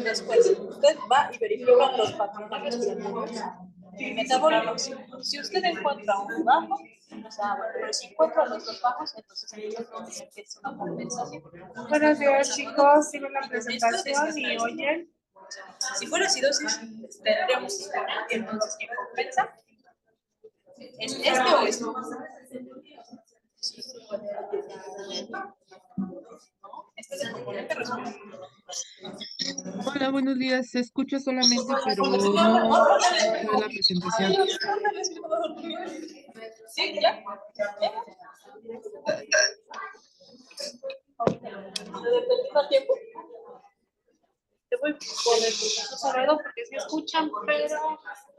Después, usted va y verifica los patrones respiratorios y metabólicos. Si usted encuentra uno bajo, o sea, pero si encuentra los dos bajos, entonces dice que es una compensación. Buenos días, chicos. Sigo la presentación y oyen. Si fuera acidosis, tendríamos que suponer que entonces quien compensa es este o este. Este es el componente respiratorio. Hola, buenos días. Se escucha solamente, pero no veo la presentación. Sí, ya. ¿Cuánto tiempo? Te voy a poner tu alrededor porque se escuchan,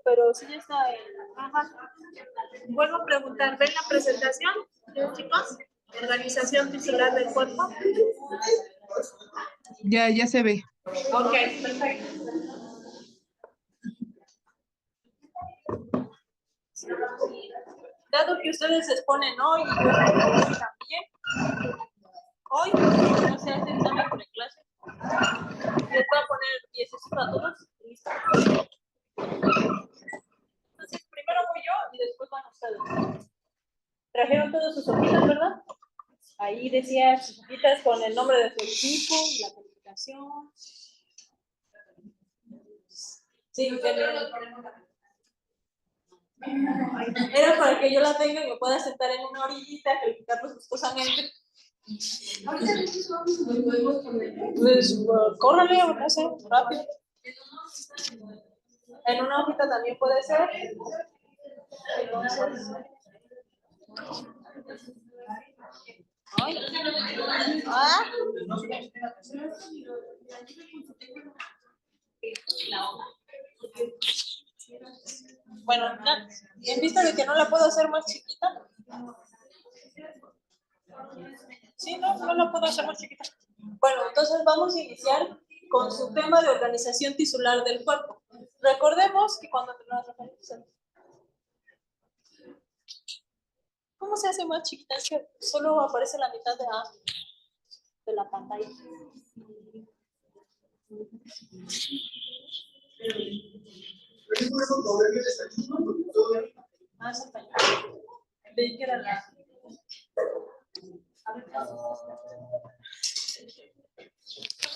pero sí ya está en... Ajá. Vuelvo a preguntar, ¿ven la presentación, chicos? Organización tisular del cuerpo. Ya se ve. Ok, perfecto. Dado que ustedes exponen hoy y yo también, hoy no se hace examen por clase. Les voy a poner 10 a todos. Listo. Entonces, primero voy yo y después van ustedes. Trajeron todas sus hojitas, ¿verdad? Ahí decía sus hojitas con el nombre de su equipo y la calificación. Sí, era para que yo la tenga y me pueda sentar en una orillita, calificarlos gustosamente. Pues, córrale, no sé, rápido. En una hojita también puede ser. Entonces. Ay. Ah. Bueno, en vista de que no la puedo hacer más chiquita. Sí, no la puedo hacer más chiquita. Bueno, entonces vamos a iniciar con su tema de organización tisular del cuerpo. Recordemos que cuando tenemos referencias. ¿Cómo se hace más chiquita? Es que solo aparece la mitad de la pantalla. Ah, esa pantalla. Veí que era la...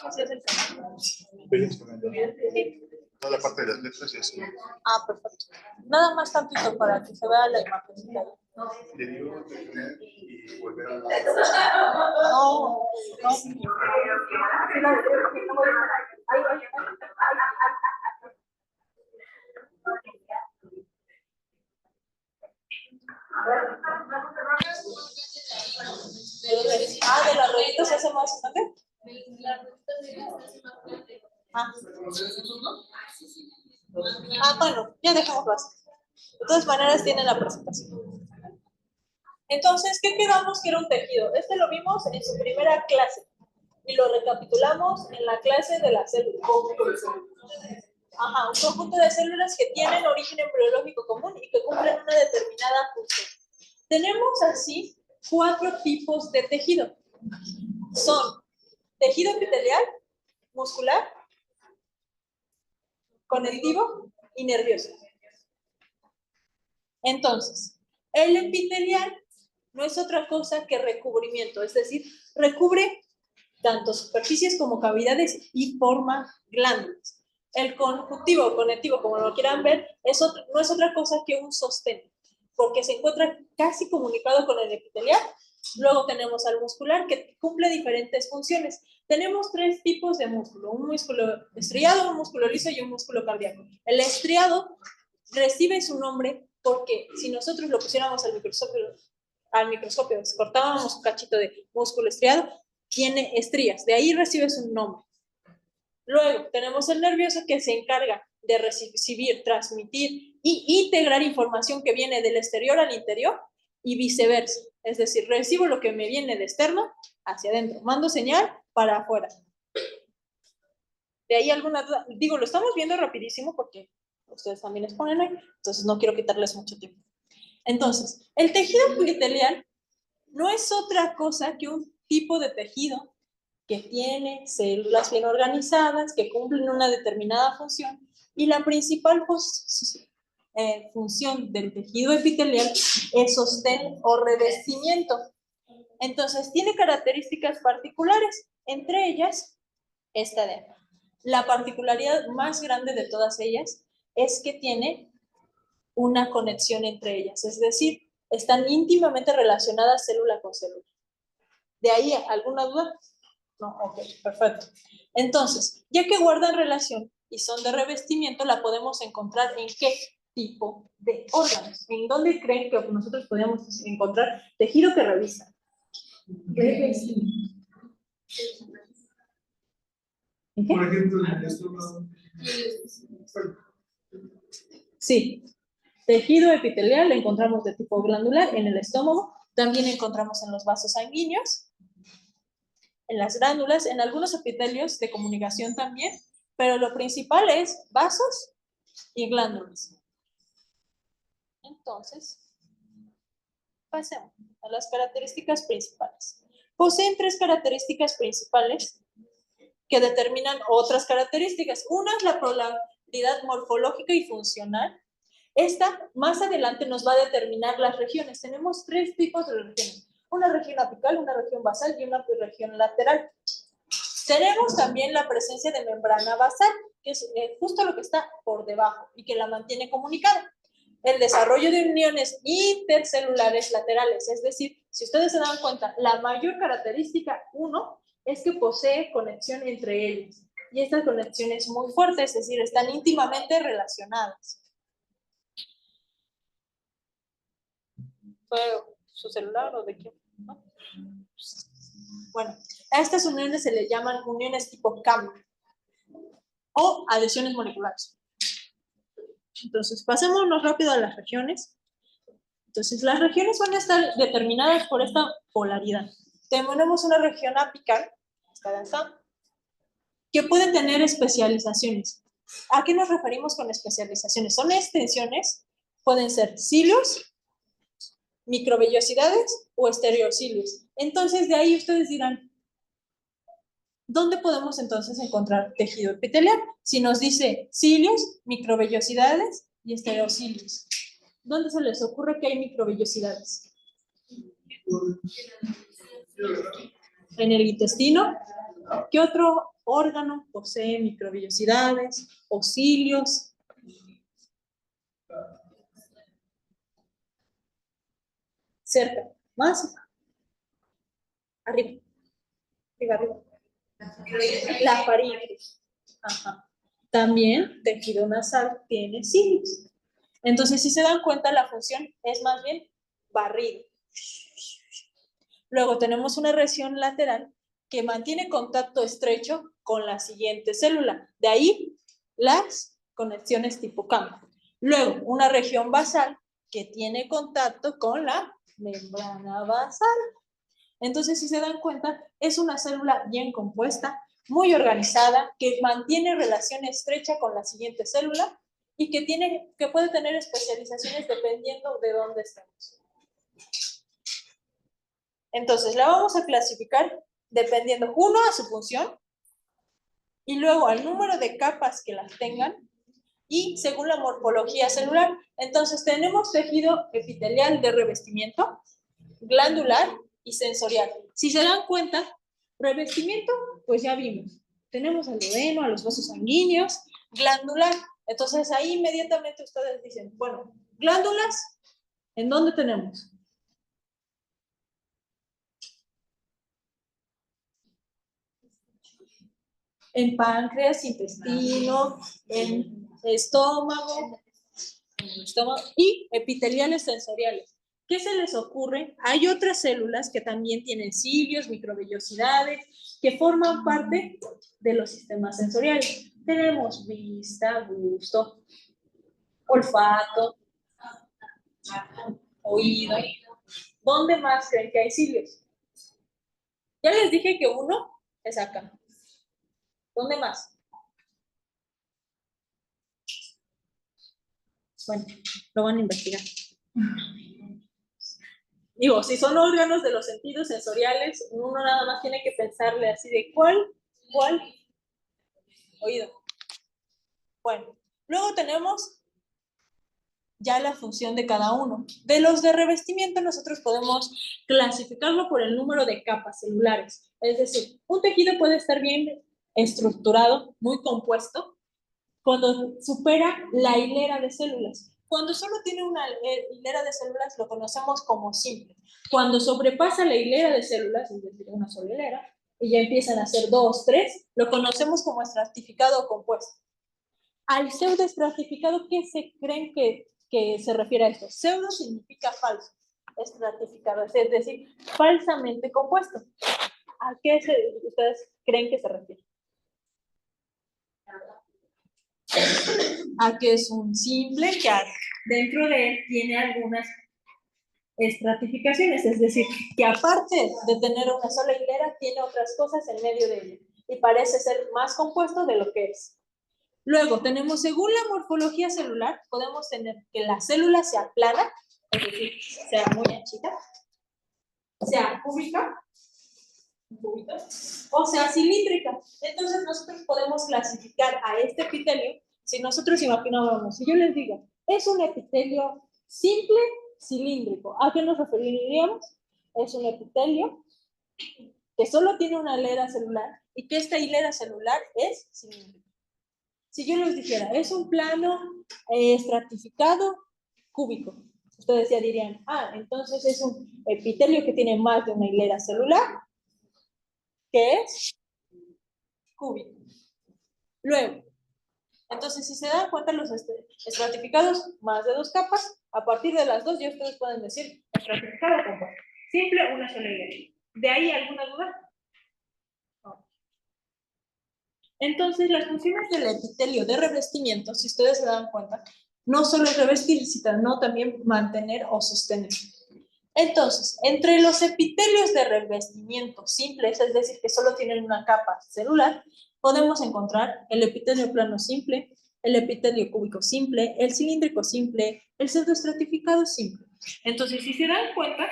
¿Cómo se hace el canal? Sí. Toda la parte de las letras y eso. Ah, perfecto. Nada más tantito para que se vea la imagen. Le digo detener y volver a la... No. Ah, de las rayitas se hace más grande. Bueno, ya dejamos más. De todas maneras tiene la presentación. Entonces, ¿qué quedamos que era un tejido? Este lo vimos en su primera clase y lo recapitulamos en la clase de la célula. Ajá, un conjunto de células que tienen origen embriológico común y que cumplen una determinada función. Tenemos así 4 tipos de tejido. Son tejido epitelial, muscular, conectivo y nervioso. Entonces, el epitelial no es otra cosa que recubrimiento, es decir, recubre tanto superficies como cavidades y forma glándulas. El conjuntivo o conectivo, como lo quieran ver, no es otra cosa que un sostén, porque se encuentra casi comunicado con el epitelial. Luego tenemos al muscular, que cumple diferentes funciones. Tenemos 3 tipos de músculo: un músculo estriado, un músculo liso y un músculo cardíaco. El estriado recibe su nombre porque si nosotros lo pusiéramos al microscopio, cortábamos un cachito de músculo estriado, tiene estrías, de ahí recibe su nombre. Luego tenemos el nervioso, que se encarga de recibir, transmitir y integrar información que viene del exterior al interior y viceversa. Es decir, recibo lo que me viene de externo hacia adentro, mando señal para afuera. De ahí alguna duda, digo, lo estamos viendo rapidísimo porque ustedes también exponen ahí, entonces no quiero quitarles mucho tiempo. Entonces, el tejido epitelial no es otra cosa que un tipo de tejido que tiene células bien organizadas, que cumplen una determinada función, y la principal función del tejido epitelial es sostén o revestimiento. Entonces, tiene características particulares, entre ellas, esta de acá. La particularidad más grande de todas ellas es que tiene una conexión entre ellas, es decir, están íntimamente relacionadas célula con célula. ¿De ahí alguna duda? No, ok, perfecto. Entonces, ya que guardan relación y son de revestimiento, la podemos encontrar en qué tipo de órganos. ¿En dónde creen que nosotros podríamos encontrar tejido que revista? Revestimiento. ¿En qué? Por ejemplo, en el estómago. Sí. Tejido epitelial lo encontramos de tipo glandular en el estómago. También encontramos en los vasos sanguíneos, en las glándulas, en algunos epitelios de comunicación también, pero lo principal es vasos y glándulas. Entonces, pasemos a las características principales. Poseen 3 características principales que determinan otras características. Una es la polaridad morfológica y funcional. Esta más adelante nos va a determinar las regiones. Tenemos 3 tipos de regiones. Una región apical, una región basal y una región lateral. Tenemos también la presencia de membrana basal, que es justo lo que está por debajo y que la mantiene comunicada. El desarrollo de uniones intercelulares laterales, es decir, si ustedes se dan cuenta, la mayor característica 1 es que posee conexión entre ellas. Y esta conexión es muy fuerte, es decir, están íntimamente relacionadas. ¿Fue su celular o de quién? ¿No? Bueno, a estas uniones se le llaman uniones tipo cambio o adhesiones moleculares. Entonces, pasémonos rápido a las regiones. Entonces, las regiones van a estar determinadas por esta polaridad. Tenemos una región apical, esta de acá, que puede tener especializaciones. ¿A qué nos referimos con especializaciones? Son extensiones, pueden ser cilios, microvellosidades o estereocilios. Entonces, de ahí ustedes dirán, ¿dónde podemos entonces encontrar tejido epitelial? Si nos dice cilios, microvellosidades y estereocilios. ¿Dónde se les ocurre que hay microvellosidades? En el intestino. ¿Qué otro órgano posee microvellosidades o cilios? Cerca. Más. Arriba. Arriba. La faringe. Ajá. También tejido nasal tiene cilios. Entonces, si se dan cuenta, la función es más bien barrido. Luego tenemos una región lateral que mantiene contacto estrecho con la siguiente célula. De ahí las conexiones tipo campo. Luego, una región basal que tiene contacto con la membrana basal. Entonces, si se dan cuenta, es una célula bien compuesta, muy organizada, que mantiene relación estrecha con la siguiente célula y que puede tener especializaciones dependiendo de dónde estemos. Entonces, la vamos a clasificar dependiendo, uno, a su función, y luego al número de capas que las tengan, y según la morfología celular. Entonces, tenemos tejido epitelial de revestimiento, glandular y sensorial. Si se dan cuenta, revestimiento, pues ya vimos. Tenemos al duodeno, a los vasos sanguíneos, glandular. Entonces, ahí inmediatamente ustedes dicen, bueno, glándulas, ¿en dónde tenemos? En páncreas, intestino, en estómago y epiteliales sensoriales. ¿Qué se les ocurre? Hay otras células que también tienen cilios, microvellosidades, que forman parte de los sistemas sensoriales. Tenemos vista, gusto, olfato, oído. ¿Dónde más creen que hay cilios? Ya les dije que uno es acá. ¿Dónde más? Bueno, lo van a investigar. Digo, si son órganos de los sentidos sensoriales, uno nada más tiene que pensarle así de cuál, oído. Bueno, luego tenemos ya la función de cada uno. De los de revestimiento nosotros podemos clasificarlo por el número de capas celulares. Es decir, un tejido puede estar bien estructurado, muy compuesto, cuando supera la hilera de células. Cuando solo tiene una hilera de células lo conocemos como simple. Cuando sobrepasa la hilera de células, es decir, una sola hilera, y ya empiezan a ser 2, 3, lo conocemos como estratificado o compuesto. Al pseudoestratificado, ¿qué se creen que se refiere a esto? Pseudo significa falso, estratificado, es decir, falsamente compuesto. ¿A qué ustedes creen que se refiere? A que es un simple que dentro de él tiene algunas estratificaciones, es decir, que aparte de tener una sola hilera, tiene otras cosas en medio de ella y parece ser más compuesto de lo que es. Luego tenemos, según la morfología celular, podemos tener que la célula sea plana, es decir, sea muy anchita, sea cúbica, o sea cilíndrica. Entonces nosotros podemos clasificar a este epitelio, si nosotros imaginábamos, si yo les digo, es un epitelio simple cilíndrico, ¿a qué nos referiríamos? Es un epitelio que solo tiene una hilera celular y que esta hilera celular es cilíndrica. Si yo les dijera, es un plano estratificado cúbico, ustedes ya dirían, entonces es un epitelio que tiene más de una hilera celular, que es cúbico. Luego, entonces si se dan cuenta los estratificados, más de 2 capas, a partir de las 2 ya ustedes pueden decir estratificado o compuesto. Simple, una sola hilera. ¿De ahí alguna duda? No. Entonces, las funciones del epitelio de revestimiento, si ustedes se dan cuenta, no solo es revestir, sino también mantener o sostener. Entonces, entre los epitelios de revestimiento simples, es decir, que solo tienen una capa celular, podemos encontrar el epitelio plano simple, el epitelio cúbico simple, el cilíndrico simple, el pseudoestratificado simple. Entonces, si se dan cuenta,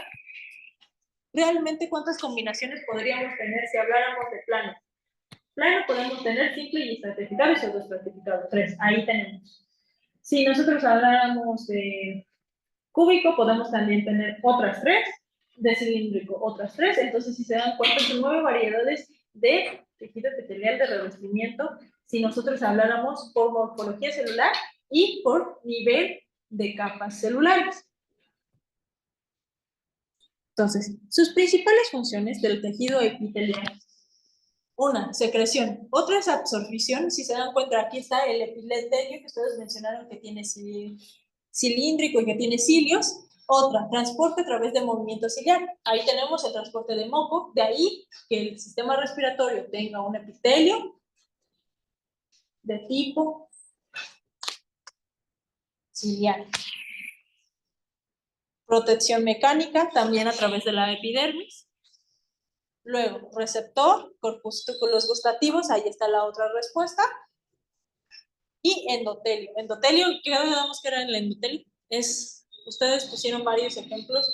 realmente cuántas combinaciones podríamos tener si habláramos de plano. Plano podemos tener simple y estratificado y pseudoestratificado, 3, ahí tenemos. Si nosotros habláramos de cúbico, podemos también tener otras 3, de cilíndrico otras 3, entonces si se dan cuenta son 9 variedades de tejido epitelial de revestimiento si nosotros habláramos por morfología celular y por nivel de capas celulares. Entonces, sus principales funciones del tejido epitelial. Una, secreción. Otra es absorción. Si se dan cuenta, aquí está el epitelio que ustedes mencionaron que tiene cilíndrico y que tiene cilios. Otra, transporte a través de movimiento ciliar. Ahí tenemos el transporte de moco. De ahí que el sistema respiratorio tenga un epitelio de tipo ciliar. Protección mecánica, también a través de la epidermis. Luego, receptor, corpúsculos gustativos, ahí está la otra respuesta. Y endotelio. Endotelio, ¿qué damos que era el endotelio? Ustedes pusieron varios ejemplos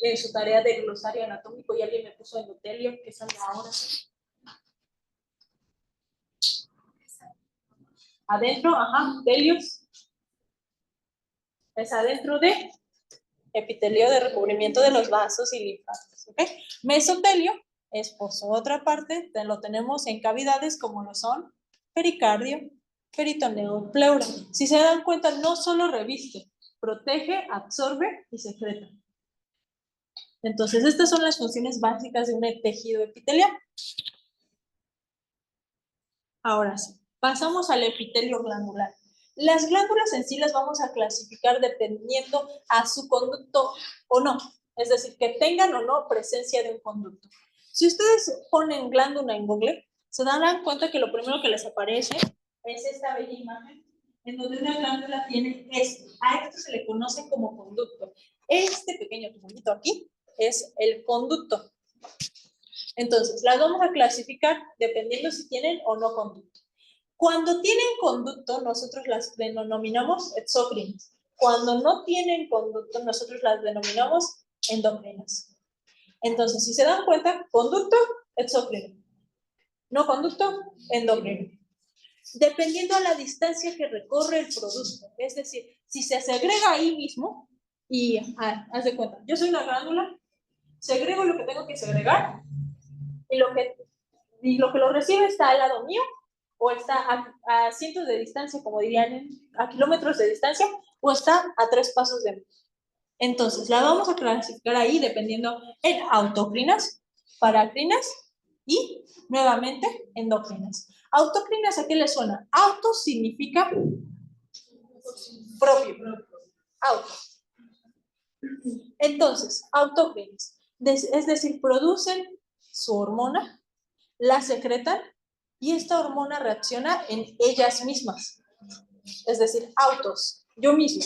en su tarea de glosario anatómico y alguien me puso endotelio, que son ahora. Adentro, telios. Es adentro de epitelio de recubrimiento de los vasos y linfáticos. ¿Okay? Mesotelio es por su otra parte, lo tenemos en cavidades como lo son pericardio, peritoneo, pleura. Si se dan cuenta, no solo reviste, protege, absorbe y secreta. Entonces, estas son las funciones básicas de un tejido epitelial. Ahora sí, pasamos al epitelio glandular. Las glándulas en sí las vamos a clasificar dependiendo a su conducto o no. Es decir, que tengan o no presencia de un conducto. Si ustedes ponen glándula en Google, se darán cuenta que lo primero que les aparece es esta bella imagen en donde una glándula tiene esto. A esto se le conoce como conducto. Este pequeño tumulito aquí es el conducto. Entonces, las vamos a clasificar dependiendo si tienen o no conducto. Cuando tienen conducto, nosotros las denominamos exócrinas. Cuando no tienen conducto, nosotros las denominamos endocrinas. Entonces, si se dan cuenta, conducto, exócrino. No conducto, endocrino. Dependiendo a la distancia que recorre el producto. Es decir, si se segrega ahí mismo, y haz de cuenta, yo soy una glándula, segrego lo que tengo que segregar, y lo que lo recibe está al lado mío, o está a cientos de distancia, como dirían, a kilómetros de distancia, o está a 3 pasos de mí. Entonces, la vamos a clasificar ahí dependiendo en autocrinas, paracrinas y, nuevamente, endocrinas. Autocrinas, ¿a qué le suena? Auto significa propio. Auto. Entonces, autocrinas, es decir, producen su hormona, la secretan y esta hormona reacciona en ellas mismas. Es decir, autos, yo mismo.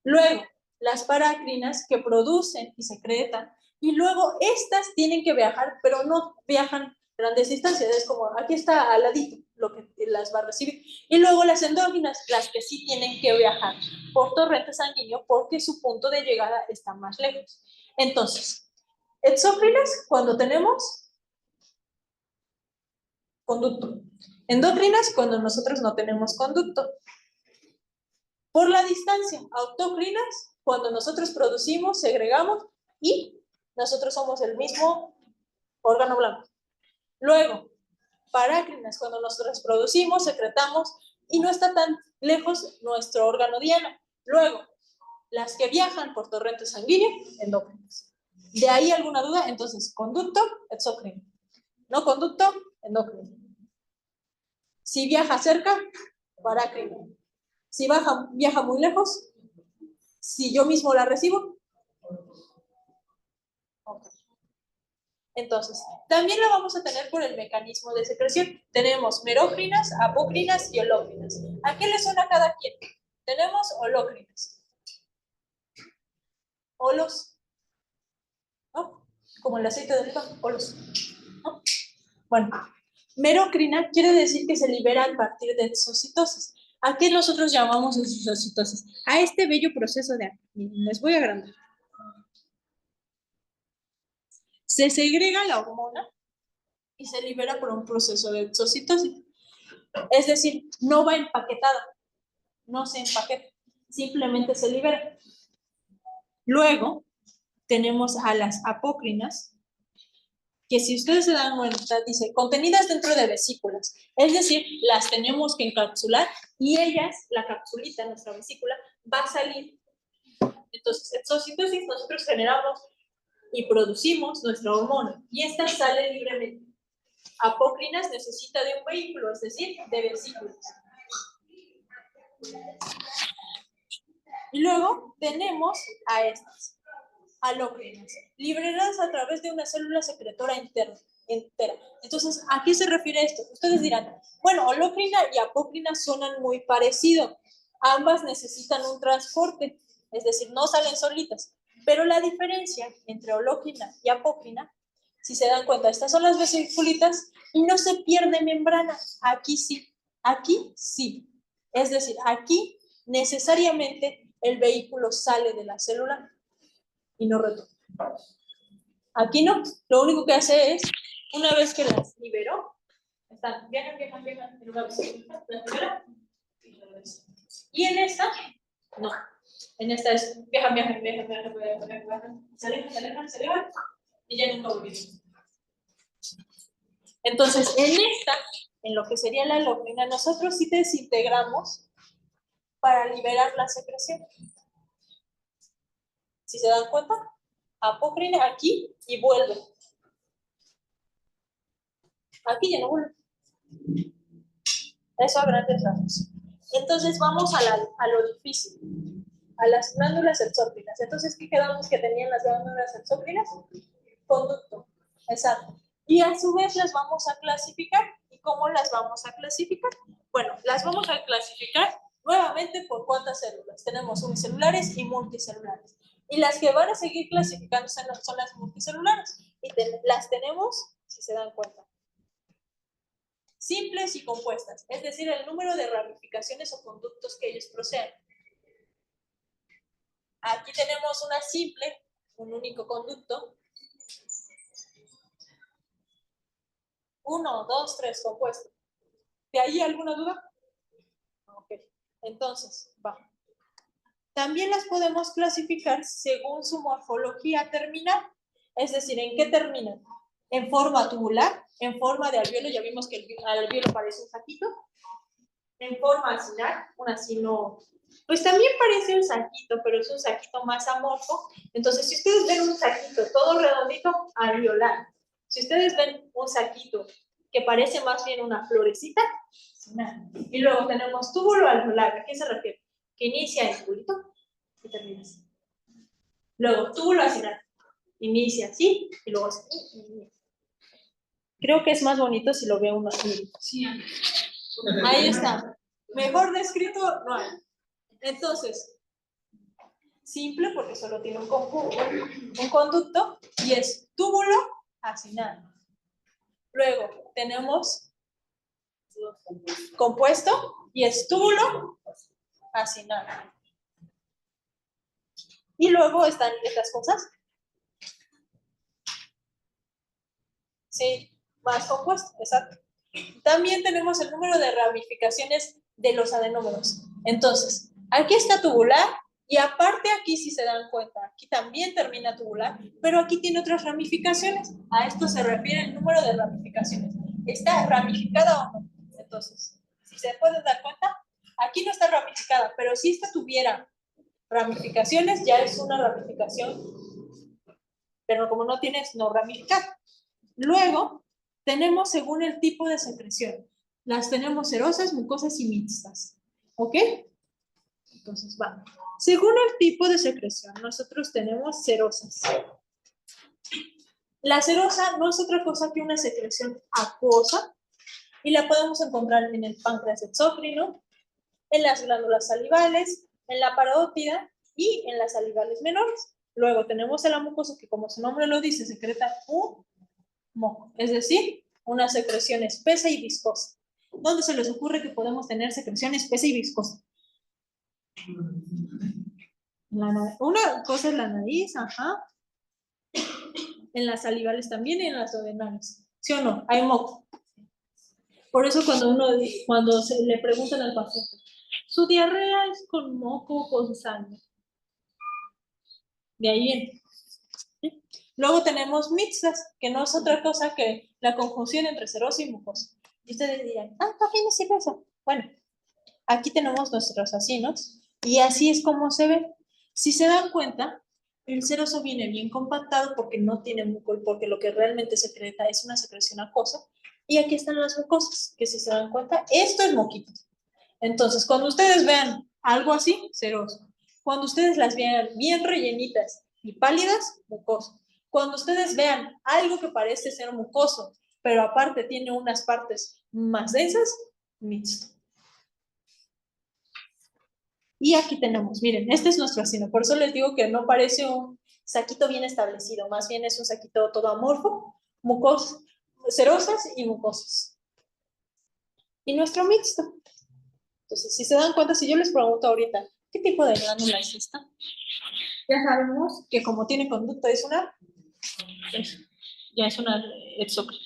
Luego, las paracrinas que producen y secretan, y luego estas tienen que viajar, pero no viajan grandes distancias, es como aquí está al ladito lo que las va a recibir. Y luego las endógenas, las que sí tienen que viajar por torrente sanguíneo porque su punto de llegada está más lejos. Entonces, exócrinas cuando tenemos conducto. Endócrinas cuando nosotros no tenemos conducto. Por la distancia, autócrinas cuando nosotros producimos, segregamos y nosotros somos el mismo órgano blanco. Luego, parácrinas cuando nosotros producimos, secretamos y no está tan lejos nuestro órgano diana. Luego, las que viajan por torrente sanguíneo, endócrinas. ¿De ahí alguna duda? Entonces, conducto, exócrino. No conducto, endocrino. Si viaja cerca, parácrino. Si viaja muy lejos, si yo mismo la recibo. Okay. Entonces, también la vamos a tener por el mecanismo de secreción. Tenemos merócrinas, apócrinas y holócrinas. ¿A qué le suena cada quien? Tenemos holócrinas. Holos. ¿No? Como el aceite de oliva, holos. ¿No? Bueno, merócrina quiere decir que se libera a partir de exocitosis. ¿A qué nosotros llamamos exocitosis? A este bello proceso de... Les voy a agrandar. Se segrega la hormona y se libera por un proceso de exocitosis. Es decir, no va empaquetada, no se empaqueta, simplemente se libera. Luego tenemos a las apócrinas, que si ustedes se dan cuenta, dice, contenidas dentro de vesículas. Es decir, las tenemos que encapsular y ellas, la capsulita, nuestra vesícula, va a salir. Entonces, exocitosis, nosotros generamos y producimos nuestra hormona y esta sale libremente. Apócrinas necesita de un vehículo, es decir, de vesículas. Y luego tenemos a estas, alócrinas, liberadas a través de una célula secretora entera. Entonces, ¿a qué se refiere esto? Ustedes dirán, bueno, holócrina y apócrina suenan muy parecido. Ambas necesitan un transporte, es decir, no salen solitas. Pero la diferencia entre holócrina y apócrina, si se dan cuenta, estas son las vesiculitas y no se pierde membrana. Aquí sí, aquí sí. Es decir, aquí necesariamente el vehículo sale de la célula y no retorna. Aquí no, lo único que hace es, una vez que las liberó, están, viajan, en una bicicleta, las libera y regresa. Y en esta, no. En esta es, viajan, se alejan, y ya nunca volvieron. Entonces, en esta, en lo que sería la alócrina, nosotros sí desintegramos para liberar la secreción. Si se dan cuenta, apócrina aquí y vuelve. Aquí ya no vuelve. Eso a grandes rasgos. Entonces vamos a lo difícil, a las glándulas exócrinas. Entonces, ¿qué quedamos que tenían las glándulas exócrinas? Conducto, exacto. Y a su vez las vamos a clasificar. ¿Y cómo las vamos a clasificar? Bueno, las vamos a clasificar nuevamente por cuántas células. Tenemos unicelulares y multicelulares. Y las que van a seguir clasificándose son las multicelulares. Y las tenemos, si se dan cuenta, simples y compuestas, es decir, el número de ramificaciones o conductos que ellos proceden. Aquí tenemos una simple, un único conducto. 1, 2, 3, compuesto. ¿De ahí alguna duda? Ok, entonces, va. También las podemos clasificar según su morfología terminal. Es decir, ¿en qué terminan? En forma tubular, en forma de alvéolo, ya vimos que el alvéolo parece un saquito. En forma acinar, un acino, pues también parece un saquito, pero es un saquito más amorfo. Entonces, si ustedes ven un saquito todo redondito, alveolar. Si ustedes ven un saquito que parece más bien una florecita, acinar. Y luego tenemos túbulo alveolar. ¿A qué se refiere? Que inicia en culito y termina así. Luego, túbulo acinar. Inicia así y luego así. Creo que es más bonito si lo ve uno así. Sí. Ahí está. Mejor descrito no hay. Entonces, simple porque solo tiene un conducto y es túbulo acinar. Luego tenemos compuesto y es túbulo acinar. Y luego están estas cosas. Sí, más compuesto, exacto. También tenemos el número de ramificaciones de los adenómeros. Entonces, aquí está tubular y aparte aquí, si se dan cuenta, aquí también termina tubular, pero aquí tiene otras ramificaciones. A esto se refiere el número de ramificaciones. ¿Está ramificada o no? Entonces, si se pueden dar cuenta, aquí no está ramificada, pero si esta tuviera ramificaciones, ya es una ramificación, pero como no tienes, no ramificada. Luego, tenemos según el tipo de secreción. Las tenemos serosas, mucosas y mixtas. ¿Ok? Entonces, va. Según el tipo de secreción, nosotros tenemos serosas. La serosa no es otra cosa que una secreción acuosa y la podemos encontrar en el páncreas exócrino, en las glándulas salivales, en la parótida y en las salivales menores. Luego tenemos el mucoso que, como su nombre lo dice, secreta un moco, es decir, una secreción espesa y viscosa. ¿Dónde se les ocurre que podemos tener secreción espesa y viscosa? Una cosa es la nariz, ajá. En las salivales también y en las duodenales. ¿Sí o no? Hay moco. Por eso cuando se le preguntan al paciente, ¿su diarrea es con moco o con sangre? De ahí viene. ¿Sí? Luego tenemos mixtas, que no es otra cosa que la conjunción entre serosa y mucosa. Y ustedes dirán, también es serosa. Bueno, aquí tenemos nuestros acinos y así es como se ve. Si se dan cuenta, el seroso viene bien compactado porque no tiene muco y porque lo que realmente secreta es una secreción acuosa. Y aquí están las mucosas, que si se dan cuenta, esto es moquito. Entonces, cuando ustedes vean algo así, seroso. Cuando ustedes las vean bien rellenitas y pálidas, mucoso. Cuando ustedes vean algo que parece ser mucoso, pero aparte tiene unas partes más densas, mixto. Y aquí tenemos, miren, este es nuestro acino. Por eso les digo que no parece un saquito bien establecido, más bien es un saquito todo amorfo, mucoso, serosas y mucosas. Y nuestro mixto. Entonces, si se dan cuenta, si yo les pregunto ahorita, ¿qué tipo de glándula es esta? Ya sabemos que como tiene conducto es una exócrina.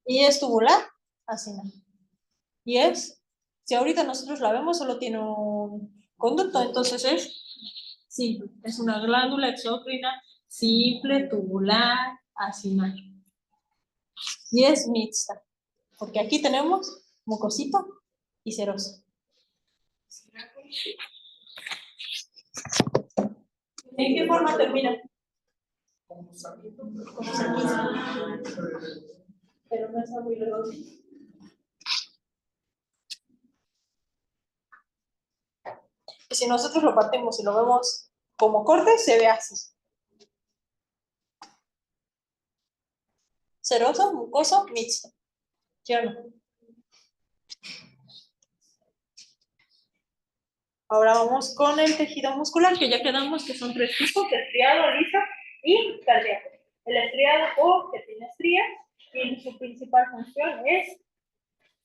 Y es tubular, acinar. Y es, si ahorita nosotros la vemos, solo tiene un conducto, entonces es simple. Es una glándula exócrina simple, tubular, acinar. Y es mixta, porque aquí tenemos mucosito y seroso. ¿En qué forma termina? Como saquito. Pero no está muy redondo. Y si nosotros lo partimos y lo vemos como corte, se ve así. Seroso, mucoso, mixto. ¿Sí o no? Ahora vamos con el tejido muscular, que ya quedamos que son tres tipos, estriado, liso y cardíaco. El estriado o que tiene estrías y su principal función es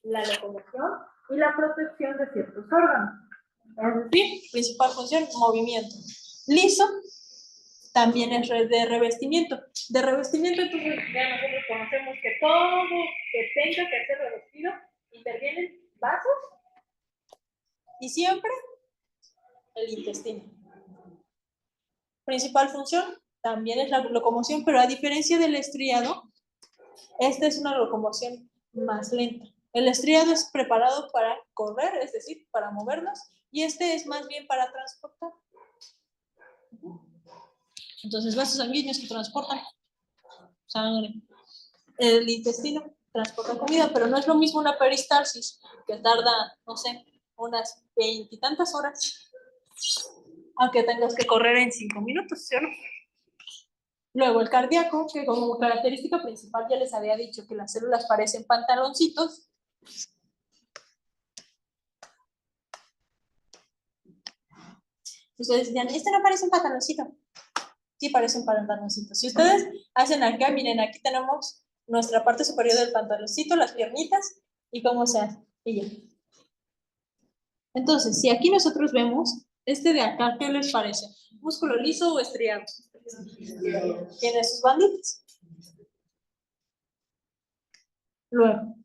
la locomoción y la protección de ciertos órganos. Es decir, principal función, movimiento. Liso también es de revestimiento. De revestimiento, entonces ya nosotros conocemos que todo que tenga que ser revestido intervienen vasos y siempre el intestino. Principal función también es la locomoción, pero a diferencia del estriado, esta es una locomoción más lenta. El estriado es preparado para correr, es decir, para movernos, y este es más bien para transportar. Entonces, vasos sanguíneos que transportan sangre. El intestino transporta comida, pero no es lo mismo una peristalsis, que tarda, no sé, unas 20 y tantas horas, aunque tengas que correr en 5 minutos, ¿sí o no? Luego el cardíaco, que como característica principal ya les había dicho que las células parecen pantaloncitos. Ustedes dirán, este no parece un pantaloncito. Sí parece un pantaloncito. Si ustedes hacen acá, miren, aquí tenemos nuestra parte superior del pantaloncito, las piernitas, y cómo se hace. Y ya. Entonces, si aquí nosotros vemos, este de acá, ¿qué les parece? ¿Músculo liso o estriado? Tiene sus banditas. Luego,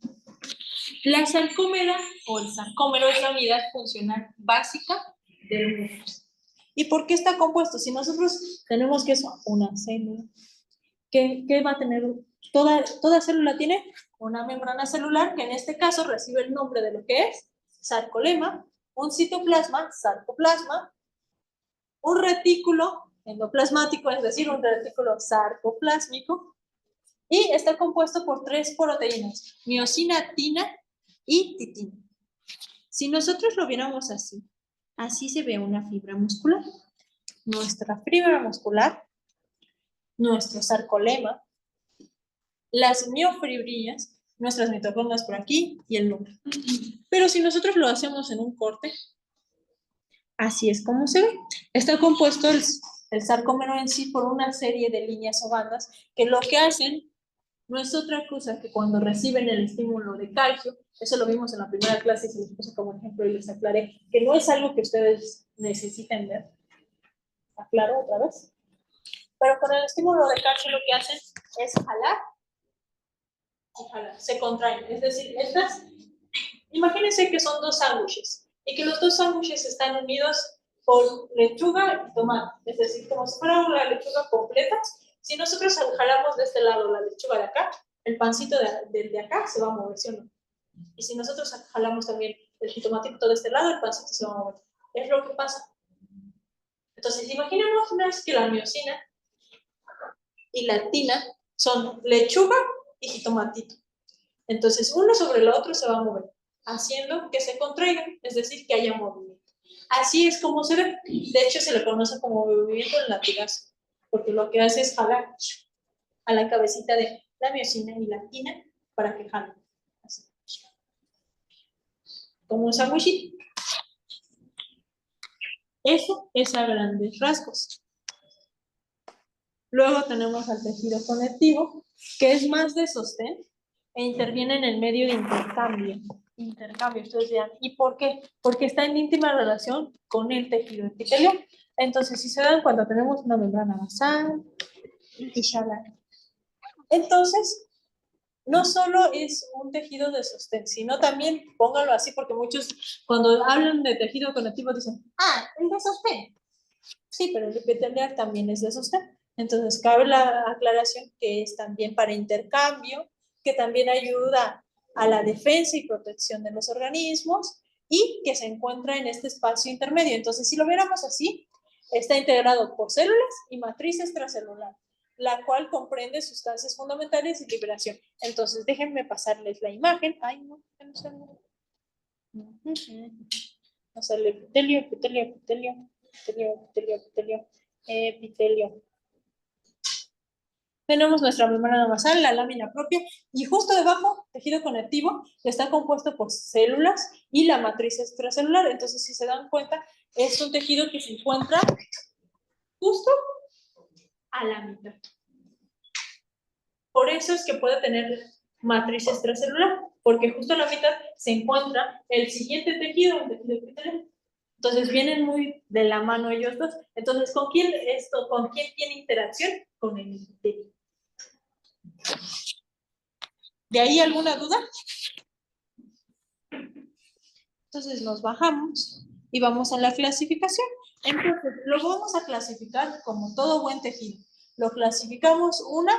la sarcómera o el sarcómero es la unidad funcional básica del músculo. ¿Y por qué está compuesto? Si nosotros tenemos que eso, una célula, ¿qué va a tener? Toda célula tiene una membrana celular que en este caso recibe el nombre de lo que es sarcolema, un citoplasma, sarcoplasma, un retículo endoplasmático, es decir, un retículo sarcoplásmico, y está compuesto por 3 proteínas, miosina, actina y titina. Si nosotros lo viéramos así, así se ve una fibra muscular. Nuestra fibra muscular, nuestro sarcolema, las miofibrillas, nuestras mitocondrias por aquí y el núcleo. Pero si nosotros lo hacemos en un corte, así es como se ve. Está compuesto el sarcómero en sí por una serie de líneas o bandas que lo que hacen no es otra cosa que cuando reciben el estímulo de calcio, eso lo vimos en la primera clase y se les puse como ejemplo y les aclaré que no es algo que ustedes necesiten ver. Aclaro otra vez. Pero con el estímulo de calcio lo que hacen es jalar y jalar, se contraen. Es decir, imagínense que son 2 sándwiches y que los 2 sándwiches están unidos por lechuga y tomate. Es decir, como si fuera una lechuga completa. Si nosotros jalamos de este lado la lechuga de acá, el pancito de acá se va a mover, ¿sí o no? Y si nosotros jalamos también el jitomatito de este lado, el pancito se va a mover. Es lo que pasa. Entonces, imaginémonos que la miosina y la actina son lechuga y jitomatito. Entonces, uno sobre el otro se va a mover, haciendo que se contraigan, es decir, que haya movimiento. Así es como se ve. De hecho, se le conoce como movimiento del latigazo, porque lo que hace es jalar a la cabecita de la miosina y la actina para que jalen. Así. Como un sándwichito. Eso es a grandes rasgos. Luego tenemos al tejido conectivo, que es más de sostén e interviene en el medio de intercambio. Ustedes dirán, ¿y por qué? Porque está en íntima relación con el tejido epitelial. Entonces, si se dan cuenta, tenemos una membrana basal y shalala. Entonces, no solo es un tejido de sostén, sino también, pónganlo así, porque muchos cuando hablan de tejido conectivo dicen, el de sostén. Sí, pero el epitelial también es de sostén. Entonces, cabe la aclaración que es también para intercambio, que también ayuda a la defensa y protección de los organismos y que se encuentra en este espacio intermedio. Entonces, si lo viéramos así, está integrado por células y matriz extracelular, la cual comprende sustancias fundamentales y liberación. Entonces, déjenme pasarles la imagen. Ay, no sale. No sale epitelio, epitelio, epitelio, epitelio, epitelio, epitelio, epitelio. Tenemos nuestra membrana basal, la lámina propia, y justo debajo, tejido conectivo, que está compuesto por células y la matriz extracelular. Entonces, si se dan cuenta, es un tejido que se encuentra justo a la mitad. Por eso es que puede tener matriz extracelular, porque justo a la mitad se encuentra el siguiente tejido, el tejido epitelial. Entonces vienen muy de la mano ellos dos. Entonces, ¿con quién tiene interacción? Con el epitelio. ¿De ahí alguna duda? Entonces nos bajamos y vamos a la clasificación. Entonces, lo vamos a clasificar como todo buen tejido. Lo clasificamos una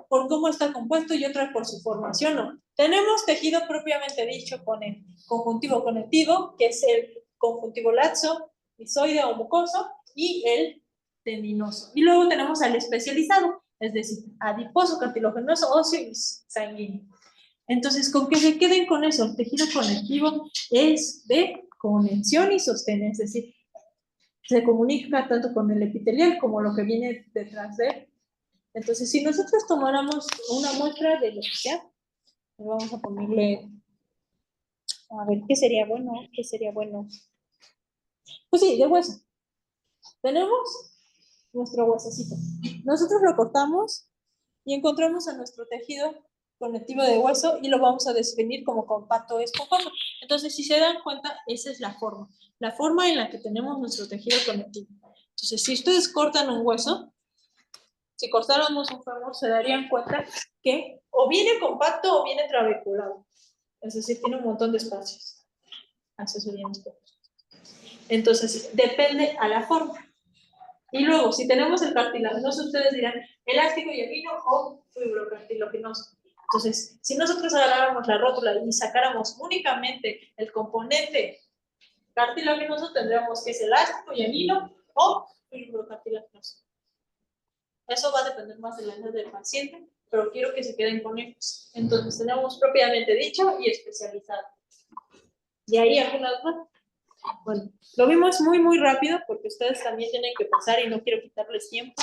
por cómo está compuesto y otra por su formación. ¿No? Tenemos tejido propiamente dicho con el conjuntivo conectivo, que es el conjuntivo laxo, lisoide o mucoso, y el tendinoso. Y luego tenemos al especializado, es decir, adiposo, cartilaginoso, óseo y sanguíneo. Entonces, con que se queden con eso, el tejido conectivo es de conexión y sostén, es decir, se comunica tanto con el epitelial como lo que viene detrás de él. Entonces, si nosotros tomáramos una muestra de lo que sea, vamos a ponerle, a ver, ¿qué sería bueno? ¿Qué sería bueno? Pues sí, de hueso. Tenemos nuestro huesecito. Nosotros lo cortamos y encontramos a nuestro tejido conectivo de hueso y lo vamos a definir como compacto esponjoso. Entonces, si se dan cuenta, esa es la forma en la que tenemos nuestro tejido conectivo. Entonces, si ustedes cortan un hueso, si cortáramos un fémur, se darían cuenta que o viene compacto o viene trabeculado. Es decir, tiene un montón de espacios. Así serían los fémures. Entonces, depende a la forma. Y luego, si tenemos el cartilaginoso, ustedes dirán elástico y hialino o fibrocartilaginoso. Entonces, si nosotros agarráramos la rótula y sacáramos únicamente el componente cartilaginoso, tendríamos que es elástico y hialino o fibrocartilaginoso. Eso va a depender más de la edad del paciente, pero quiero que se queden con ellos. Entonces, tenemos propiamente dicho y especializado. ¿Y ahí alguna duda? Bueno, lo vimos muy rápido porque ustedes también tienen que pasar y no quiero quitarles tiempo.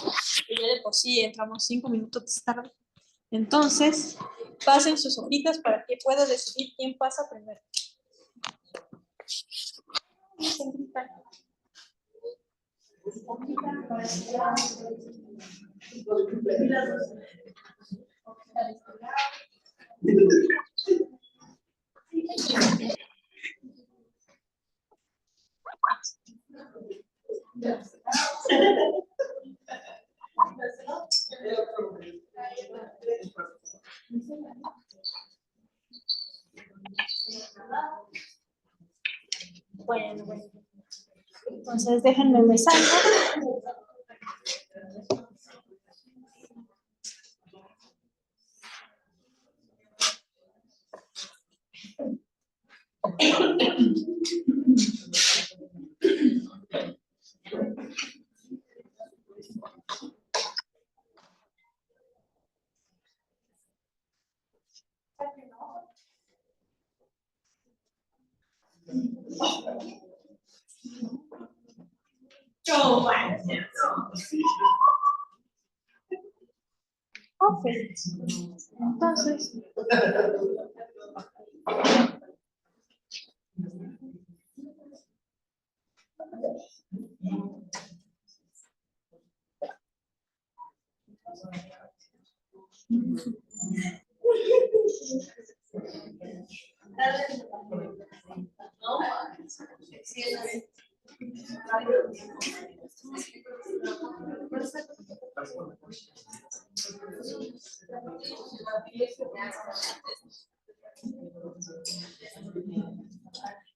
Y ya de por sí entramos 5 minutos tarde. Entonces, pasen sus hojitas para que pueda decidir quién pasa primero. Bueno. Entonces, déjenme me salgo. Ok. Entonces.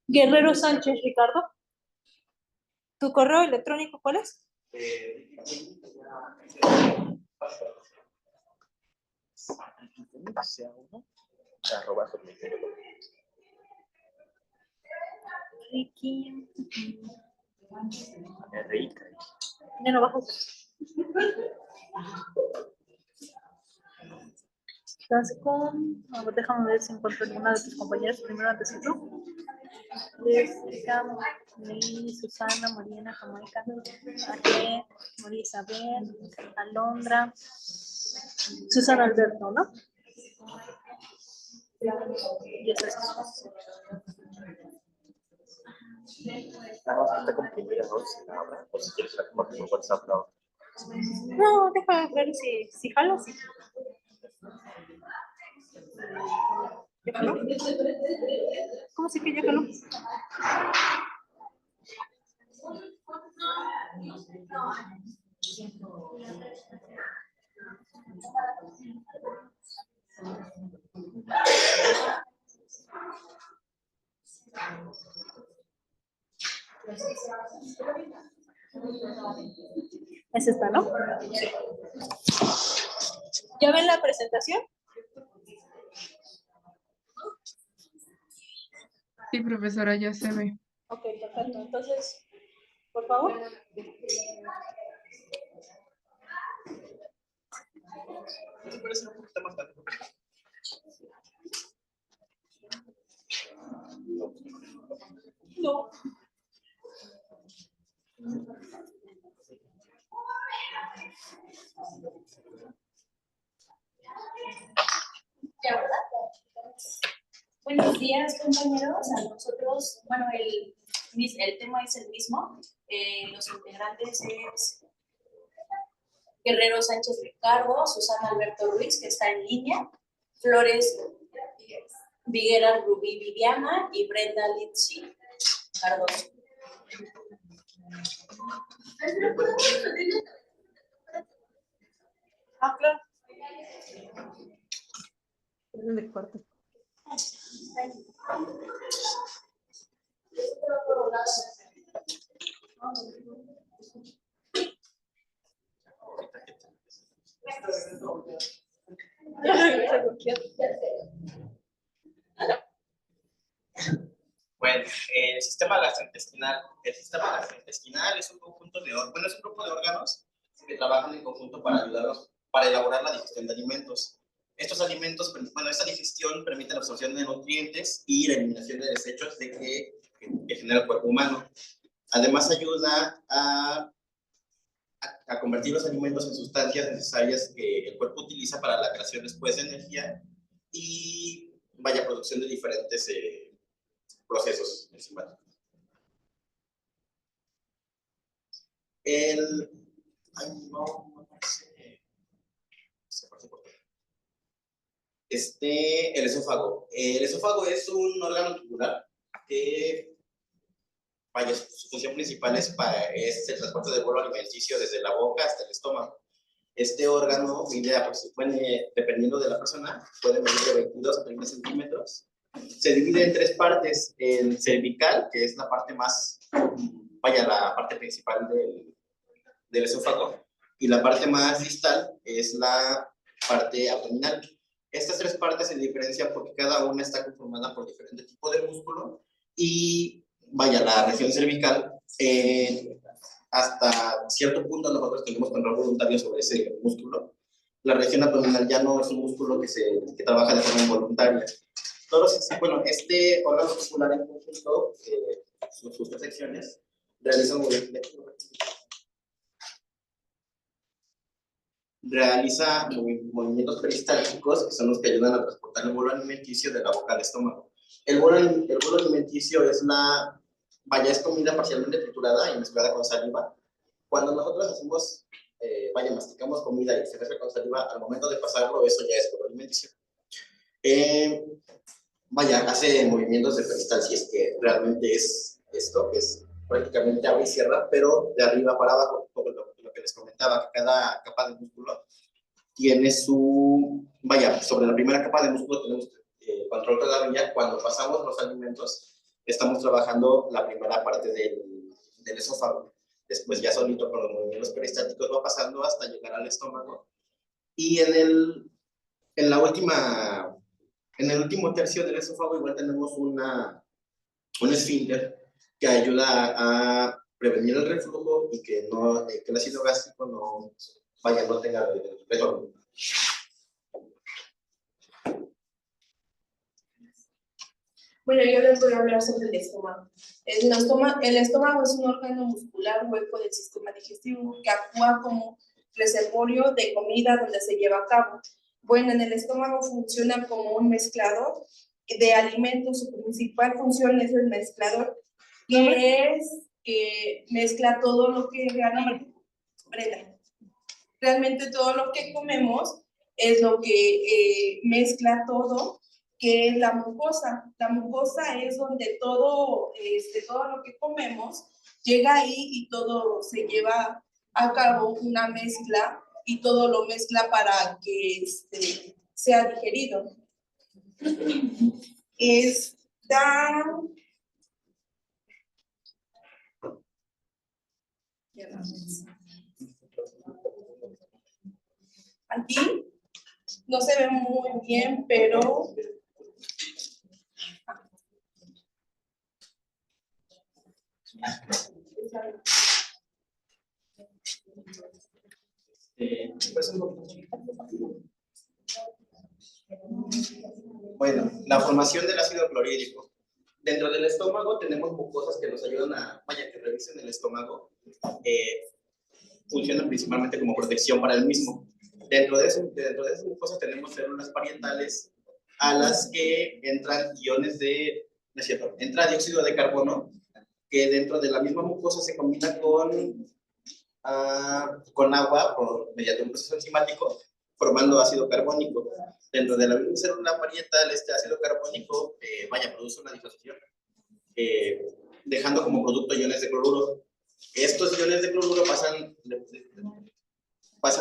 Guerrero Sánchez, Ricardo. ¿Tu correo electrónico cuál es? Ricky. Ya no bajas. Estás con. A ver, déjame ver si encuentro alguna de tus compañeras primero antes que tú. Jessica, Nelly, Susana, Mariana, Jamaica, Ariel, María Isabel, Alondra, Susana Alberto, ¿no? Y eso es. No, déjame ver si jalo, sí. ¿Ya jaló? ¿Cómo se que ya jaló? Es esta, ¿no? ¿Ya ven la presentación? Sí, profesora, ya se ve. Ok, perfecto. Entonces, por favor. ¿Te parece un poquito más tarde? No. Ya, ¿verdad? Buenos días, compañeros. A nosotros, bueno, el tema es el mismo. Los integrantes es Guerrero Sánchez Ricardo, Susana Alberto Ruiz, que está en línea, Flores Viguera Rubí Viviana y Brenda Litsi Cardoso. Ah, claro. De cuarto. Bueno, el sistema gastrointestinal es un conjunto de órganos, es un grupo de órganos que trabajan en conjunto para ayudarnos para elaborar la digestión de alimentos. Estos alimentos, bueno, esta digestión permite la absorción de nutrientes y la eliminación de desechos que genera el cuerpo humano. Además, ayuda a convertir los alimentos en sustancias necesarias que el cuerpo utiliza para la creación después de energía y producción de diferentes procesos enzimáticos. El esófago. El esófago es un órgano tubular que, su función principal es el transporte del bolo alimenticio desde la boca hasta el estómago. Este órgano mide, dependiendo de la persona, puede medir de 22 a 30 centímetros. Se divide en tres partes: el cervical, que es la parte más, la parte principal del esófago, y la parte más distal es la parte abdominal. Estas tres partes se diferencian porque cada una está conformada por diferente tipo de músculo y, la región cervical, hasta cierto punto nosotros tenemos control voluntario sobre ese músculo. La región abdominal ya no es un músculo que trabaja de forma involuntaria. Este órgano muscular en conjunto, sus tres secciones, realiza movimientos peristálticos, que son los que ayudan a transportar el bolo alimenticio de la boca al estómago. El bolo alimenticio es es comida parcialmente triturada y mezclada con saliva. Cuando nosotros hacemos, masticamos comida y se mezcla con saliva, al momento de pasarlo, eso ya es bolo alimenticio. Hace movimientos de peristalsis, que realmente es esto, que es prácticamente abre y cierra, pero de arriba para abajo, como lo que les comentaba, que cada capa de músculo tiene sobre la primera capa de músculo tenemos control todavía. Cuando pasamos los alimentos, estamos trabajando la primera parte del esófago. Después ya solito con los movimientos peristálticos va pasando hasta llegar al estómago. Y en el último tercio del esófago igual tenemos un esfínter que ayuda a prevenir el reflujo y que el ácido gástrico no tenga retorno. Bueno, yo les voy a hablar sobre el estómago. El estómago es un órgano muscular hueco del sistema digestivo que actúa como reservorio de comida donde se lleva a cabo. Bueno, en el estómago funciona como un mezclador de alimentos. Su principal función es el mezclador, que mezcla todo lo que realmente todo lo que comemos es lo que mezcla todo que es la mucosa. La mucosa es donde todo lo que comemos llega ahí y todo se lleva a cabo una mezcla y todo lo mezcla para que sea digerido. Aquí no se ve muy bien, pero Bueno, la formación del ácido clorhídrico. Dentro del estómago tenemos mucosas que nos ayudan que revisen el estómago. Funcionan principalmente como protección para el mismo. Dentro de esas mucosas tenemos células parietales a las que entran entra dióxido de carbono, que dentro de la misma mucosa se combina con agua mediante un proceso enzimático, formando ácido carbónico. Dentro de la misma célula parietal, este ácido carbónico produce una disociación, dejando como producto iones de cloruro. Estos iones de cloruro pasan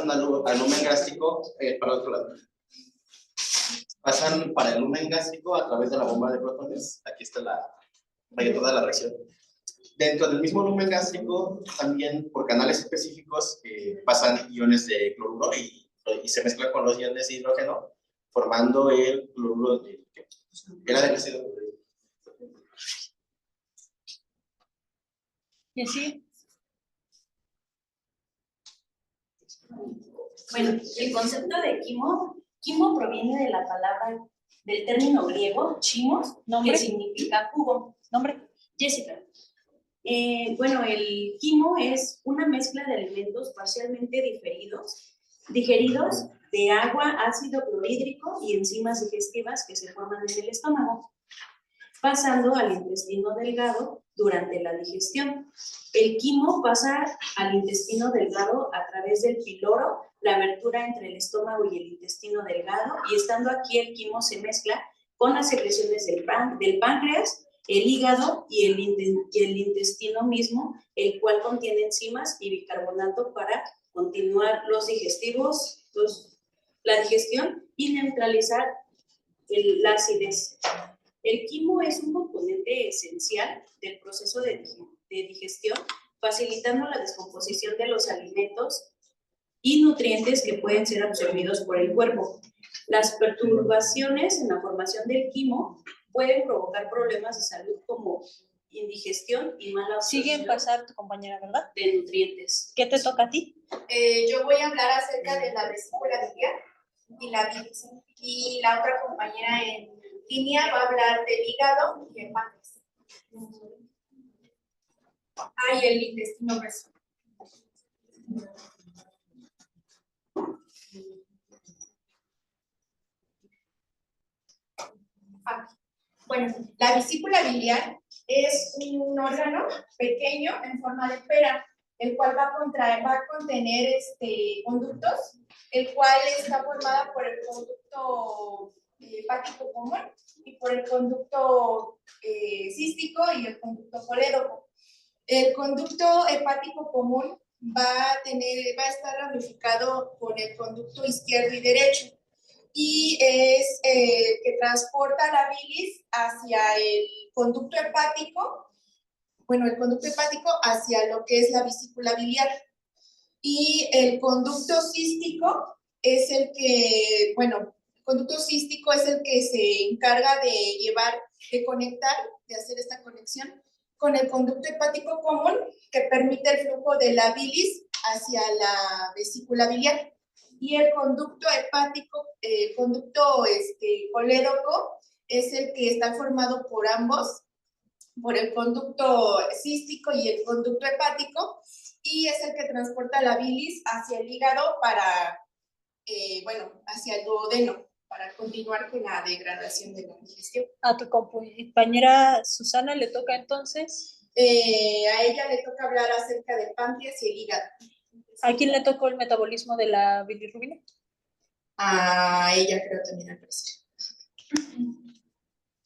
al lumen gástrico, pasan para el lumen gástrico a través de la bomba de protones. Aquí está toda la reacción. Dentro del mismo lumen gástrico, también por canales específicos, pasan iones de cloruro y se mezclan con los iones de hidrógeno, formando el cloruro del ácido clorhídrico. ¿Y así? Bueno, el concepto de quimo proviene de la palabra, del término griego, chimos, que significa jugo. ¿Nombre? Jessica. Bueno, el quimo es una mezcla de alimentos parcialmente digeridos de agua, ácido clorhídrico y enzimas digestivas que se forman en el estómago, pasando al intestino delgado durante la digestión. El quimo pasa al intestino delgado a través del piloro, la abertura entre el estómago y el intestino delgado, y estando aquí el quimo se mezcla con las secreciones del páncreas, el hígado y el intestino mismo, el cual contiene enzimas y bicarbonato para continuar los digestivos, la digestión y neutralizar la acidez. El quimo es un componente esencial del proceso de digestión, facilitando la descomposición de los alimentos y nutrientes que pueden ser absorbidos por el cuerpo. Las perturbaciones en la formación del quimo pueden provocar problemas de salud como indigestión y mala absorción. Siguen pasar tu compañera, ¿verdad? De nutrientes. ¿Qué te toca a ti? Yo voy a hablar acerca de la vesícula biliar y la bilis. Y la otra compañera en línea va a hablar del hígado y el páncreas. Y el intestino grueso. Bueno, la vesícula biliar es un órgano pequeño en forma de pera, el cual va a contener conductos, el cual está formada por el conducto hepático común y por el conducto cístico y el conducto colédoco. El conducto hepático común va a estar ramificado con el conducto izquierdo y derecho, y es que transporta la bilis hacia el conducto hepático, hacia lo que es la vesícula biliar. Y el conducto cístico es el que, se encarga de conectar, de hacer esta conexión con el conducto hepático común, que permite el flujo de la bilis hacia la vesícula biliar. Y el conducto hepático, colédoco, es el que está formado por ambos, por el conducto cístico y el conducto hepático, y es el que transporta la bilis hacia el hígado hacia el duodeno, para continuar con la degradación de la digestión. A tu compañera Susana le toca entonces. A ella le toca hablar acerca del páncreas y el hígado. ¿A quién le tocó el metabolismo de la bilirrubina? A ella creo también al parecer.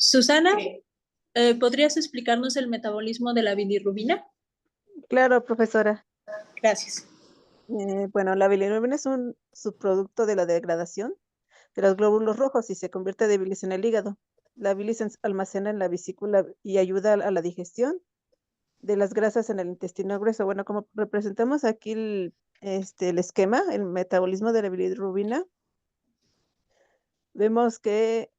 Susana, ¿podrías explicarnos el metabolismo de la bilirrubina? Claro, profesora. Gracias. Bueno, la bilirrubina es un subproducto de la degradación de los glóbulos rojos y se convierte de bilis en el hígado. La bilis se almacena en la vesícula y ayuda a la digestión de las grasas en el intestino grueso. Bueno, como representamos aquí el esquema, el metabolismo de la bilirrubina, vemos que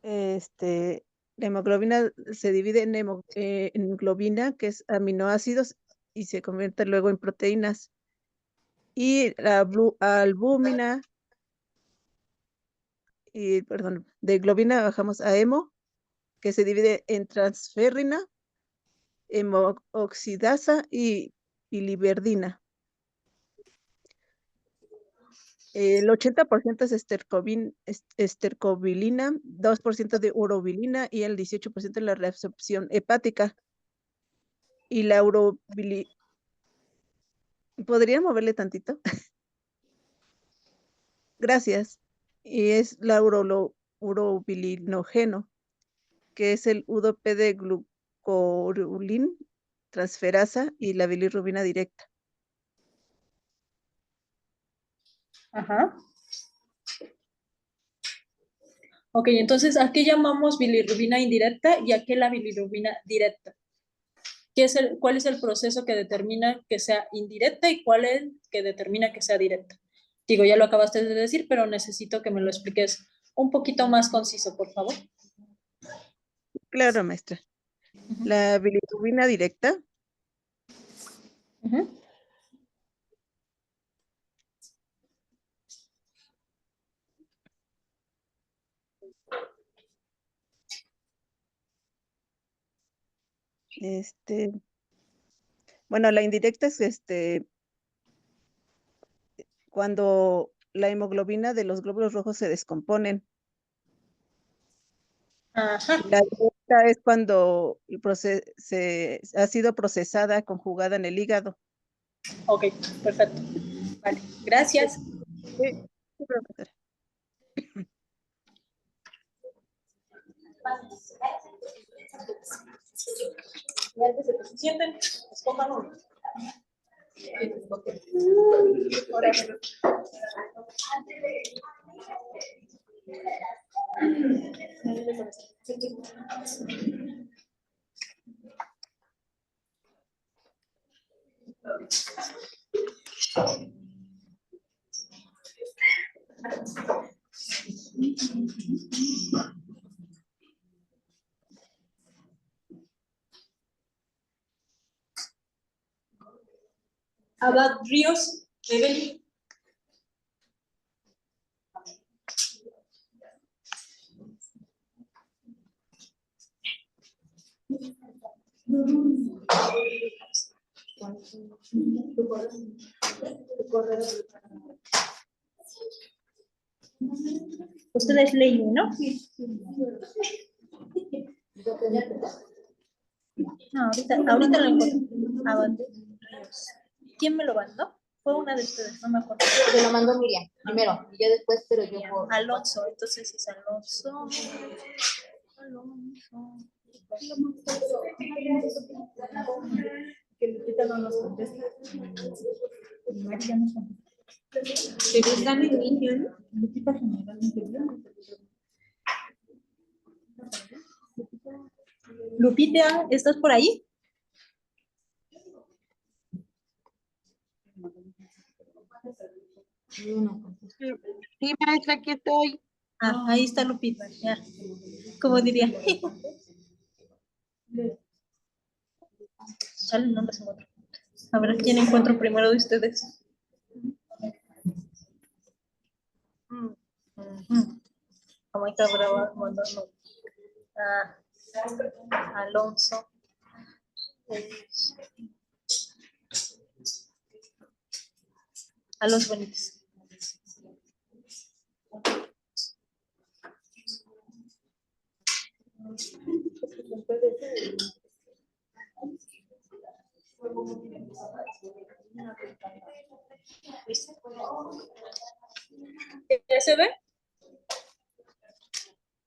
la hemoglobina se divide en globina, que es aminoácidos, y se convierte luego en proteínas. Y la albúmina, de globina bajamos a hemo, que se divide en transferrina, hemooxidasa y biliverdina. El 80% es estercobilina, 2% de urobilina y el 18% de la reabsorción hepática. Y la ¿podría moverle tantito? Gracias. Y es la urobilinógeno, que es el UDP de glucorulin, transferasa y la bilirrubina directa. Ajá. Ok, entonces, ¿a qué llamamos bilirrubina indirecta y a qué la bilirrubina directa? ¿Cuál es el proceso que determina que sea indirecta y cuál es el que determina que sea directa? Digo, ya lo acabaste de decir, pero necesito que me lo expliques un poquito más conciso, por favor. Claro, maestra. La bilirrubina directa Ujú. Bueno, la indirecta es cuando la hemoglobina de los glóbulos rojos se descomponen. Ajá. La directa es cuando ha sido procesada, conjugada en el hígado. Ok, perfecto. Vale, gracias. Sí, profesora. Y antes de que se sienten, escojan uno. Abad Ríos, Evelyn. Ustedes leen, ¿no? No, ahorita lo encuentro. Abad Ríos. ¿Quién me lo mandó? Fue una de ustedes, no me acuerdo. Se lo mandó Miriam primero y yo después, pero yo por... Alonso, entonces es Alonso. Que Lupita no nos contesta. María nos contesta. Pero están en línea, ¿no? Lupita generalmente bien. Lupita, ¿estás por ahí? Sí, maestra, aquí estoy. Ah, ahí está Lupita, ya. Como diría. Sale, no los encuentro. A ver, ¿quién encuentro primero de ustedes? Como está brava, mandando. Alonso. Alonso Benítez. ¿Ya se ve?